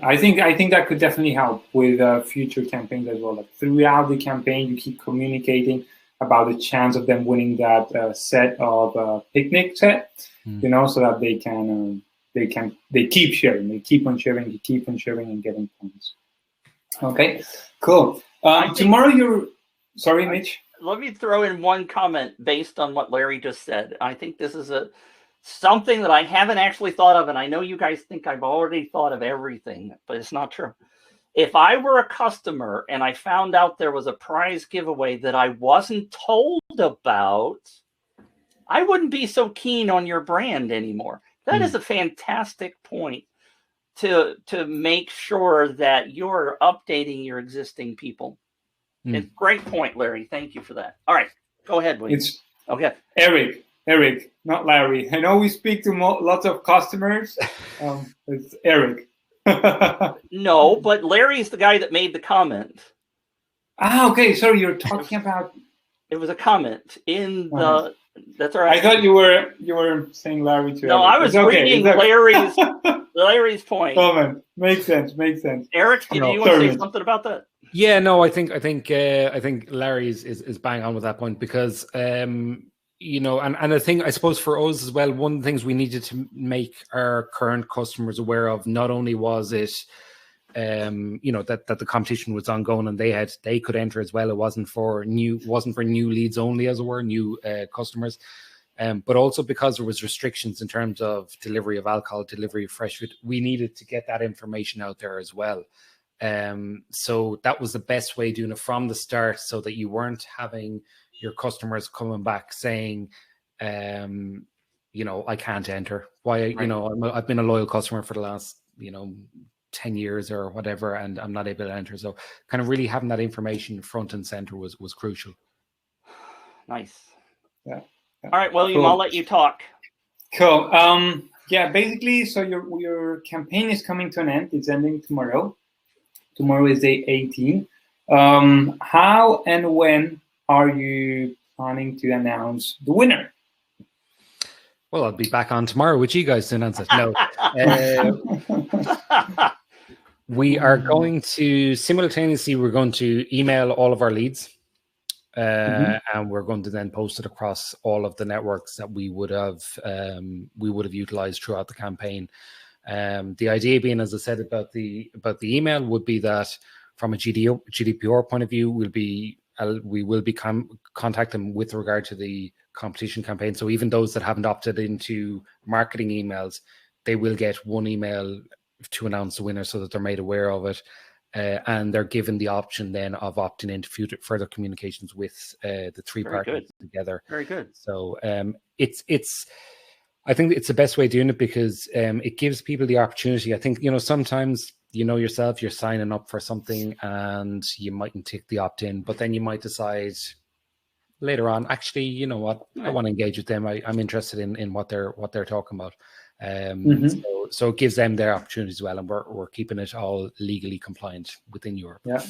I think that could definitely help with future campaigns as well. Throughout the campaign, you keep communicating about the chance of them winning that set of picnic set, so that they keep sharing, they keep on sharing and getting points. Okay, cool. Tomorrow sorry, Mitch. Let me throw in one comment based on what Larry just said. I think this is something that I haven't actually thought of, and I know you guys think I've already thought of everything, but it's not true. If I were a customer and I found out there was a prize giveaway that I wasn't told about, I wouldn't be so keen on your brand anymore. That is a fantastic point to make sure that you're updating your existing people. It's a great point, Larry. Thank you for that. All right, go ahead, William. Okay. Eric, not Larry. I know we speak to lots of customers. It's Eric. No, but Larry's the guy that made the comment. Okay. Sorry, you're talking about It was a comment in the. That's all right. I thought you were saying Larry to No, Eric. I was okay. reading Larry's point. Oh man, makes sense. Eric, did you want to say something about that? Yeah, no, I think Larry is bang on with that point, because you know, and I think, I suppose for us as well, one of the things we needed to make our current customers aware of, not only was it you know, that the competition was ongoing and they could enter as well. It wasn't for new leads only, as it were, new customers, but also because there was restrictions in terms of delivery of alcohol, delivery of fresh food. We needed to get that information out there as well. So that was the best way of doing it from the start, so that you weren't having your customers coming back saying, you know, I can't enter. Why? Right. You know, I've been a loyal customer for the last, you know, 10 years or whatever, and I'm not able to enter. So kind of really having that information front and center was crucial. Nice. Yeah. All right, William, cool. I'll let you talk. Cool. Yeah, basically, so your campaign is coming to an end. It's ending tomorrow. Tomorrow is day 18. How and when are you planning to announce the winner? Well, I'll be back on tomorrow with you guys to announce it. No. We are going to simultaneously, we're going to email all of our leads, and we're going to then post it across all of the networks that we would have utilized throughout the campaign. The idea being, as I said, about the email, would be that from a GDPR point of view, we will be contacting with regard to the competition campaign. So even those that haven't opted into marketing emails, they will get one email to announce the winner, so that they're made aware of it, and they're given the option then of opting into further communications with the three partners together. Very good. So it's I think it's the best way of doing it, because it gives people the opportunity. I think, you know, sometimes, you know yourself, you're signing up for something and you mightn't tick the opt-in, but then you might decide later on, actually, you know what, I want to engage with them. I'm interested in what they're talking about. So it gives them their opportunity as well, and we're keeping it all legally compliant within Europe. Yeah,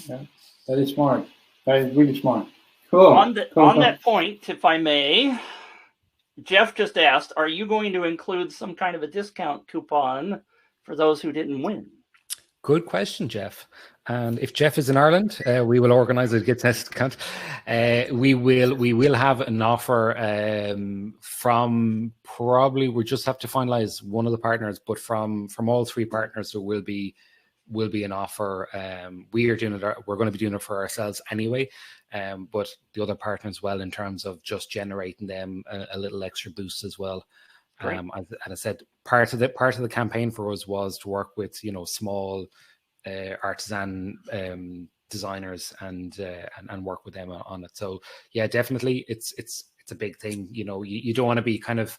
that is smart. That is really smart. Cool. On that point, if I may, Jeff just asked, are you going to include some kind of a discount coupon for those who didn't win? Good question, Jeff. And if Jeff is in Ireland, we will organize a get discount. We will have an offer from, probably, we just have to finalize one of the partners, but from all three partners there will be an offer. We're going to be doing it for ourselves anyway, but the other partners as well, in terms of just generating them a little extra boost as well. And I said, part of the campaign for us was to work with, you know, small artisan designers and work with them on it. So yeah, definitely, it's a big thing. You know, you don't want to be kind of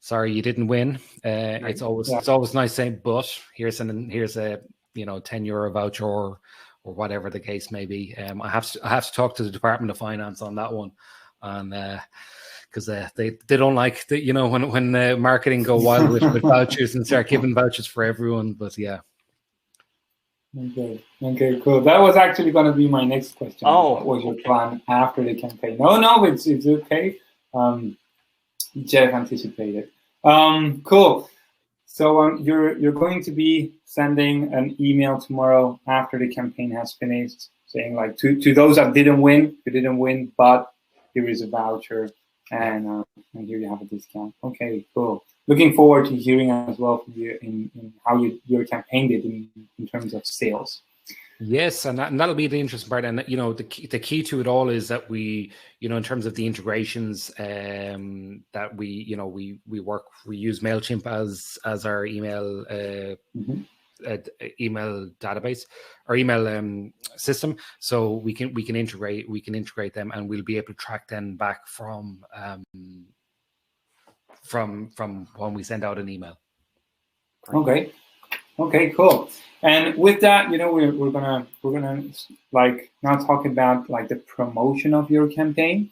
sorry you didn't win. It's always nice saying, but here's a you know, €10 voucher or whatever the case may be. I have to talk to the Department of Finance on that one, and because they don't like the, you know, when marketing go wild with vouchers and start giving vouchers for everyone. But yeah. Okay, cool. That was actually going to be my next question. What was your plan after the campaign? No, it's okay. Jeff anticipated. Cool. So you're going to be sending an email tomorrow after the campaign has finished, saying like to those that didn't win, you didn't win, but here is a voucher, and here you have a discount. Okay, cool. Looking forward to hearing as well from you in how your campaign did in terms of sales. Yes, and that'll be the interesting part. And you know, the key to it all is that we, you know, in terms of the integrations, that we use MailChimp as our email email database or email system, so we can integrate them, and we'll be able to track them back from when we send out an email. Okay, cool. And with that, you know, we're gonna like now talk about like the promotion of your campaign.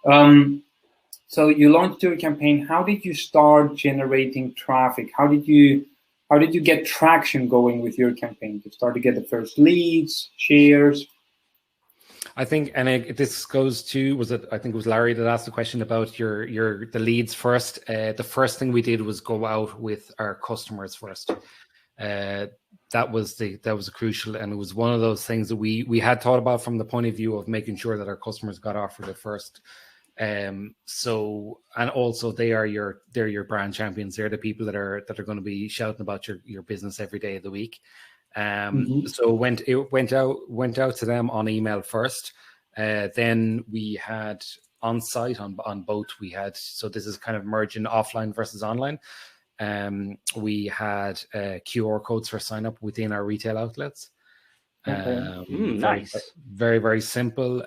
So you launched your campaign. How did you start generating traffic? How did you get traction going with your campaign? Did you start to get the first leads, shares? I think, and this goes to, I think it was Larry that asked the question about the leads first. The first thing we did was go out with our customers first. That was crucial, and it was one of those things that we had thought about from the point of view of making sure that our customers got offered it first. So, and also they're your brand champions. They're the people that are going to be shouting about your business every day of the week. So it went out to them on email first. Then we had on site on both. So this is kind of merging offline versus online. We had QR codes for sign up within our retail outlets. Nice. Very, very simple.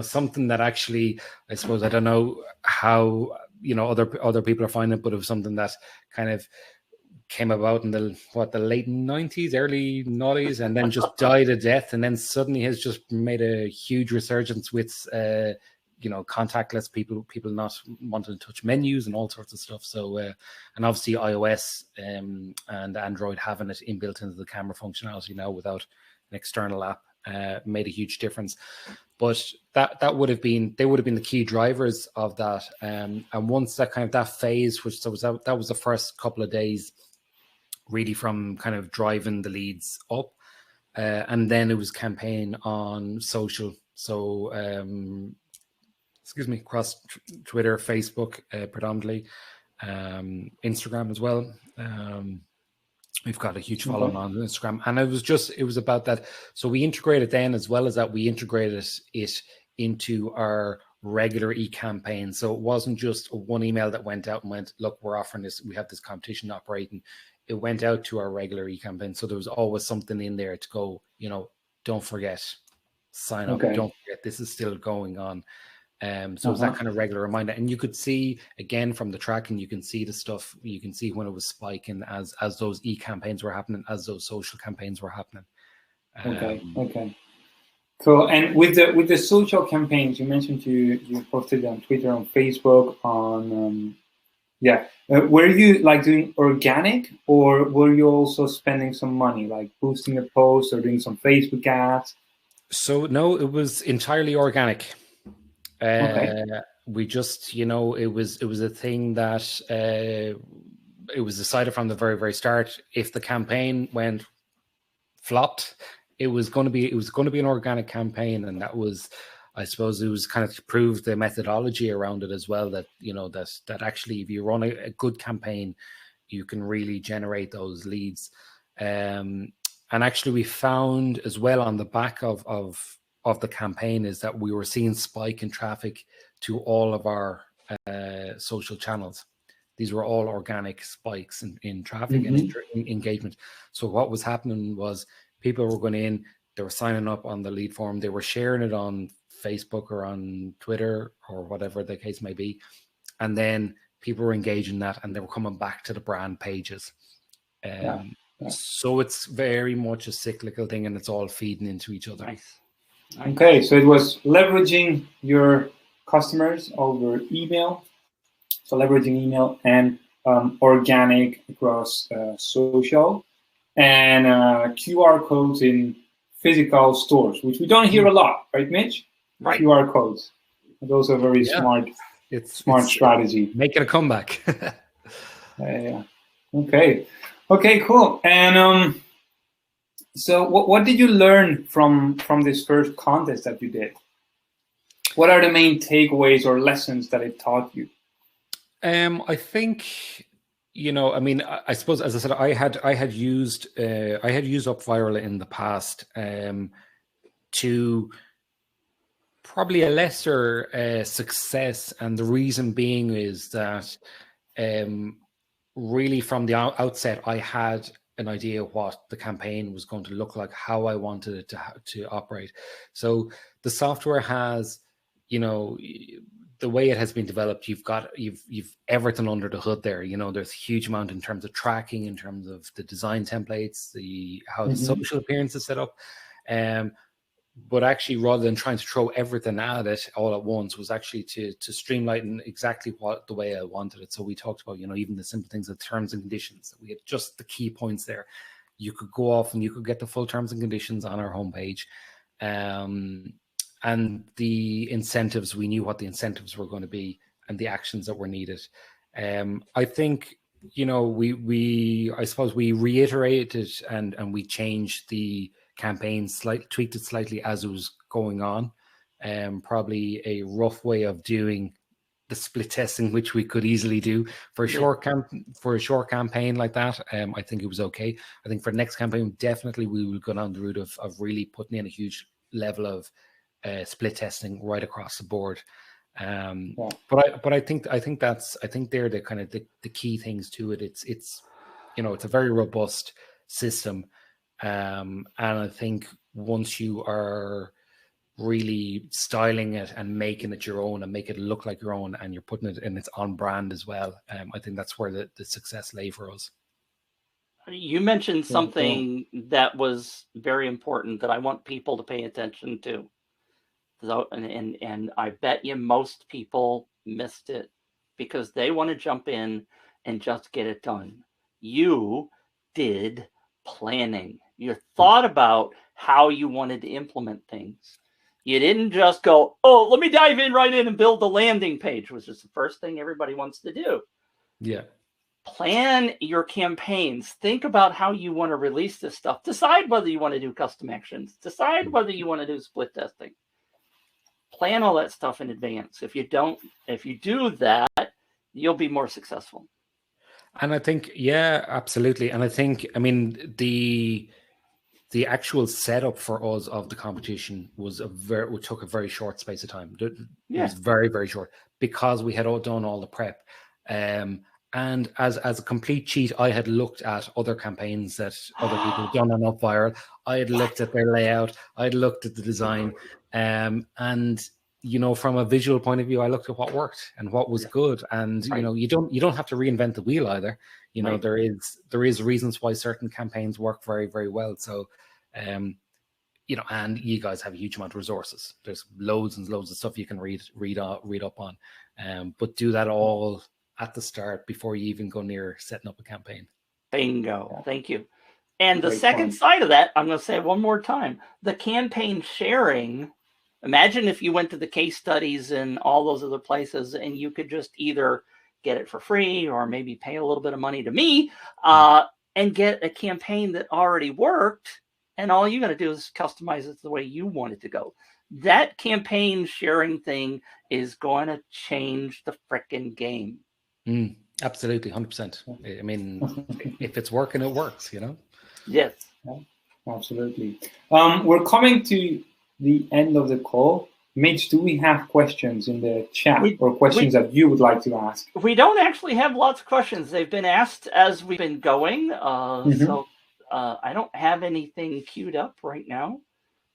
Something that actually, I suppose, I don't know how other people are finding it, but it was something that kind of came about in the late 90s, early 90s, and then just died a death, and then suddenly has just made a huge resurgence with contactless, people not wanting to touch menus and all sorts of stuff. So and obviously iOS and Android having it inbuilt into the camera functionality now without an external app made a huge difference. But that would have been the key drivers of that. And once that phase, that was the first couple of days, really from kind of driving the leads up, and then it was campaign on social. So across Twitter, Facebook, predominantly, Instagram as well. We've got a huge following on Instagram, and it was about that. So we integrated then, as well as that, we integrated it into our regular e-campaign. So it wasn't just one email that went out and went, look, we're offering this, we have this competition operating. It went out to our regular e-campaign. So there was always something in there to go, don't forget, sign up, don't forget, this is still going on. So it was that kind of regular reminder. And you could see, again, from the tracking, you can see the stuff, you can see when it was spiking as those e-campaigns were happening, as those social campaigns were happening. Okay. Cool. And with the social campaigns, you mentioned you posted on Twitter, on Facebook, on were you doing organic, or were you also spending some money, like boosting a post or doing some Facebook ads? So no, it was entirely organic. We just, it was a thing that it was decided from the very, very start. If the campaign flopped, it was going to be an organic campaign, and that was, I suppose, it was kind of to prove the methodology around it as well, that that actually, if you run a good campaign, you can really generate those leads. And actually, we found as well on the back of the campaign is that we were seeing spike in traffic to all of our social channels. These were all organic spikes in traffic and engagement. So what was happening was people were going in, they were signing up on the lead form, they were sharing it on Facebook or on Twitter or whatever the case may be. And then people were engaging that, and they were coming back to the brand pages. So it's very much a cyclical thing, and it's all feeding into each other. Nice. Okay, so it was leveraging your customers over email. So leveraging email and organic across social, and QR codes in physical stores, which we don't hear a lot, right, Mitch? Right. QR codes. Those are very smart. It's smart strategy. Making a comeback. Okay, cool. And so what did you learn from this first contest that you did? What are the main takeaways or lessons that it taught you? I think, I suppose, as I said, I had used UpViral in the past to probably a lesser success, and the reason being is that really from the outset I had an idea what the campaign was going to look like, how I wanted it to operate. So the software has, the way it has been developed, you've everything under the hood there. There's a huge amount in terms of tracking, in terms of the design templates, how the social appearance is set up. But actually, rather than trying to throw everything at it all at once, was actually to streamline exactly the way I wanted it. So we talked about, even the simple things, the terms and conditions. We had just the key points there. You could go off and you could get the full terms and conditions on our homepage. the incentives, we knew what the incentives were going to be and the actions that were needed. I think, I suppose we reiterated and we changed the campaign, tweaked it slightly as it was going on. Probably a rough way of doing the split testing, which we could easily do for a short campaign like that. I think it was okay. I think for the next campaign, definitely we will go down the route of really putting in a huge level of split testing right across the board. But I think they're the kind of the key things to it. It's a very robust system, and I think once you are really styling it and making it your own and make it look like your own, and you're putting it in its on brand as well, I think that's where the success lay for us. You mentioned something that was very important that I want people to pay attention to. So, and I bet you most people missed it because they want to jump in and just get it done. You did planning. You thought about how you wanted to implement things. You didn't just go, oh, let me dive in right in and build the landing page, which is the first thing everybody wants to do. Yeah. Plan your campaigns. Think about how you want to release this stuff. Decide whether you want to do custom actions. Decide whether you want to do split testing. Plan all that stuff in advance. If you do that, you'll be more successful. And I think, yeah, absolutely. And I think, the actual setup for us of the competition was we took a very short space of time. It was very, very short because we had all done all the prep. And as a complete cheat, I had looked at other campaigns that other people had done on UpViral. I had looked at their layout. I had looked at the design. And, from a visual point of view, I looked at what worked and what was good. And, you don't have to reinvent the wheel either. There is reasons why certain campaigns work very, very well. So, and you guys have a huge amount of resources. There's loads and loads of stuff you can read up on. But do that all at the start before you even go near setting up a campaign. Bingo. Yeah. Thank you. And the second side of that, I'm going to say it one more time, the campaign sharing. Imagine if you went to the case studies and all those other places and you could just either get it for free or maybe pay a little bit of money to me and get a campaign that already worked. And all you got to do is customize it the way you want it to go. That campaign sharing thing is going to change the frickin' game. Absolutely, 100%. If it's working, it works, Yes. Yeah, absolutely. We're coming to the end of the call. Mitch, do we have questions in the chat or questions that you would like to ask? We don't actually have lots of questions. They've been asked as we've been going. So I don't have anything queued up right now.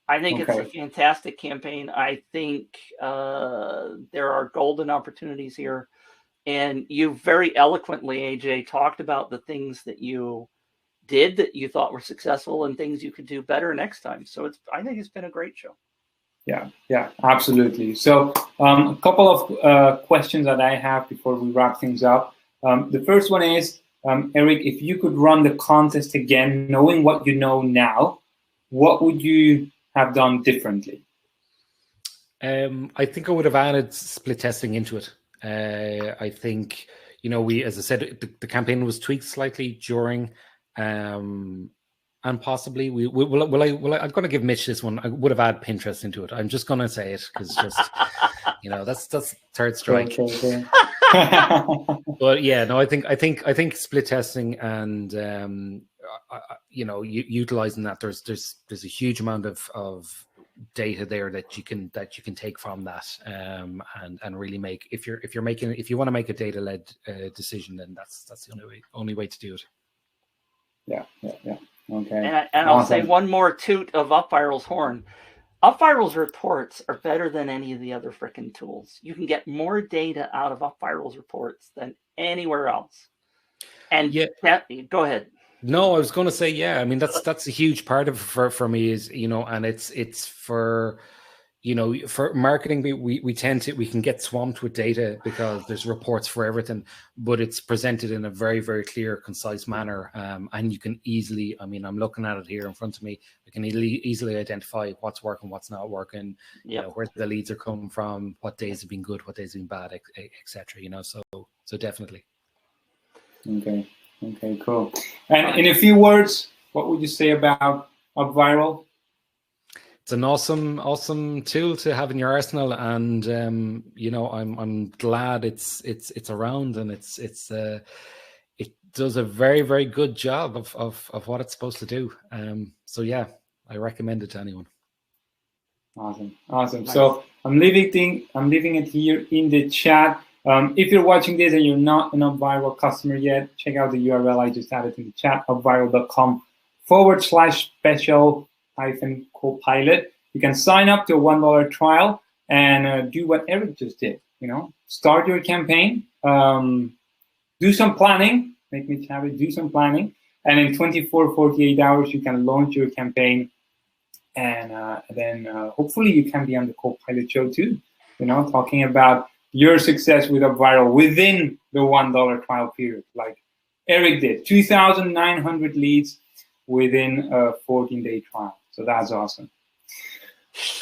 I think it's a fantastic campaign. I think there are golden opportunities here. And you very eloquently, AJ, talked about the things that you did that you thought were successful and things you could do better next time. So I think it's been a great show. Yeah, absolutely. So a couple of questions that I have before we wrap things up. The first one is, Eric, if you could run the contest again, knowing what you know now, what would you have done differently? I think I would have added split testing into it. I think, as I said, the campaign was tweaked slightly during, and possibly I'm going to give Mitch this one. I would have added Pinterest into it. I'm just going to say it because that's third strike. Okay. But yeah, no, I think split testing and utilizing that. There's a huge amount of data there that you can take from that and really make if you want to make a data-led decision, then that's the only way to do it. Yeah. Okay. And I'll say one more toot of UpViral's horn. UpViral's reports are better than any of the other frickin' tools. You can get more data out of UpViral's reports than anywhere else. And go ahead. No, I was going to say, that's a huge part of for me is, and it's for, you know, for marketing, we can get swamped with data because there's reports for everything, but it's presented in a very, very clear, concise manner. And you can easily, I mean, I'm looking at it here in front of me. I can easily identify what's working, what's not working, you know, where the leads are coming from, what days have been good, what days have been bad, etc. You know, so definitely. Okay, cool. And in a few words, what would you say about UpViral? It's an awesome tool to have in your arsenal, and you know, I'm glad it's around, and it does a very, very good job of what it's supposed to do. So yeah, I recommend it to anyone. Awesome. Nice. So I'm leaving it here in the chat. If you're watching this and you're not an UpViral customer yet, check out the URL I just added in the chat, upviral.com/special-co-pilot. You can sign up to a $1 trial and do what Eric just did. You know, start your campaign, do some planning, make Mitch happy, do some planning, and in 24, 48 hours, you can launch your campaign, and then hopefully you can be on the Co-Pilot show too, you know, talking about your success with UpViral within the $1 trial period, like Eric did, 2,900 leads within a 14-day trial. So that's awesome.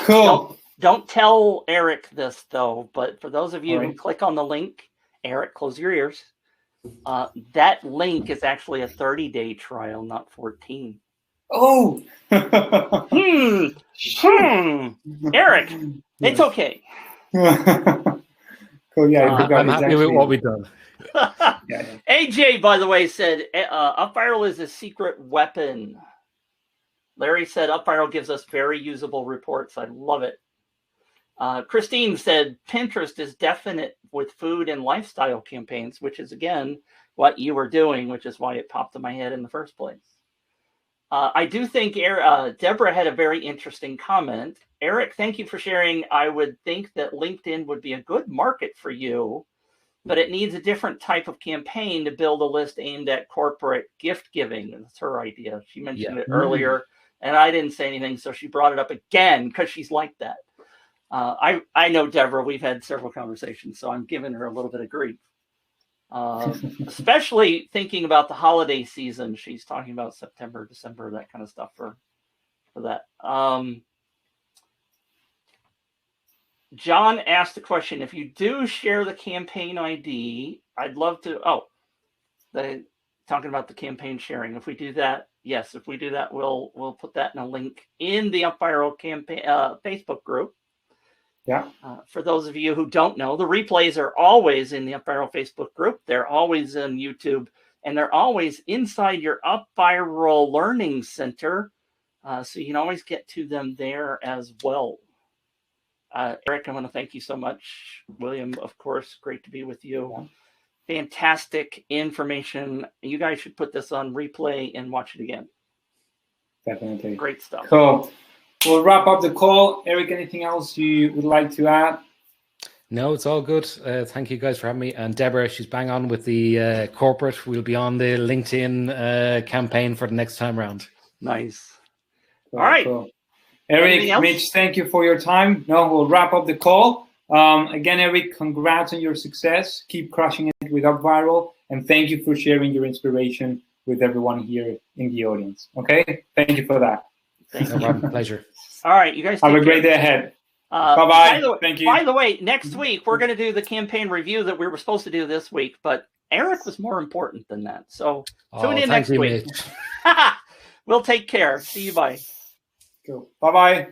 Cool. Don't tell Eric this though, but for those of you who click on the link, Eric, close your ears. That link is actually a 30-day trial, not 14. Oh. Eric, it's okay. Cool. Yeah, I'm happy with what we've done. AJ, by the way, said UpViral is a secret weapon. Larry said UpViral gives us very usable reports. I love it. Christine said Pinterest is definite with food and lifestyle campaigns, which is, again, what you were doing, which is why it popped in my head in the first place. I do think Deborah had a very interesting comment. Eric, thank you for sharing. I would think that LinkedIn would be a good market for you, but it needs a different type of campaign to build a list aimed at corporate gift giving. That's her idea. She mentioned it earlier, and I didn't say anything, so she brought it up again because she's like that. I know Deborah. We've had several conversations, so I'm giving her a little bit of grief. Especially thinking about the holiday season. She's talking about September, December, that kind of stuff for that. John asked the question, if you do share the campaign ID, I'd love to, talking about the campaign sharing. If we do that, yes, if we do that, we'll put that in a link in the UpViral campaign Facebook group. Yeah. For those of you who don't know, the replays are always in the UpViral Facebook group. They're always in YouTube, and they're always inside your UpViral Learning Center. So you can always get to them there as well. Eric, I want to thank you so much. William, of course, great to be with you. Yeah. Fantastic information. You guys should put this on replay and watch it again. Definitely. Great stuff. Cool. We'll wrap up the call. Eric, anything else you would like to add? No, it's all good. Thank you guys for having me. And Deborah, she's bang on with the corporate. We'll be on the LinkedIn campaign for the next time round. Nice. Cool, all right. Cool. Eric, Mitch, thank you for your time. No, we'll wrap up the call. Again, Eric, congrats on your success. Keep crushing it with UpViral. And thank you for sharing your inspiration with everyone here in the audience. Okay? Thank you for that. Thank you. No pleasure. All right, you guys have a great day ahead. Bye-bye. Thank you. By the way, next week, we're going to do the campaign review that we were supposed to do this week, but Eric was more important than that. So tune in next week. We'll take care. See you. Bye. Cool. Bye-bye.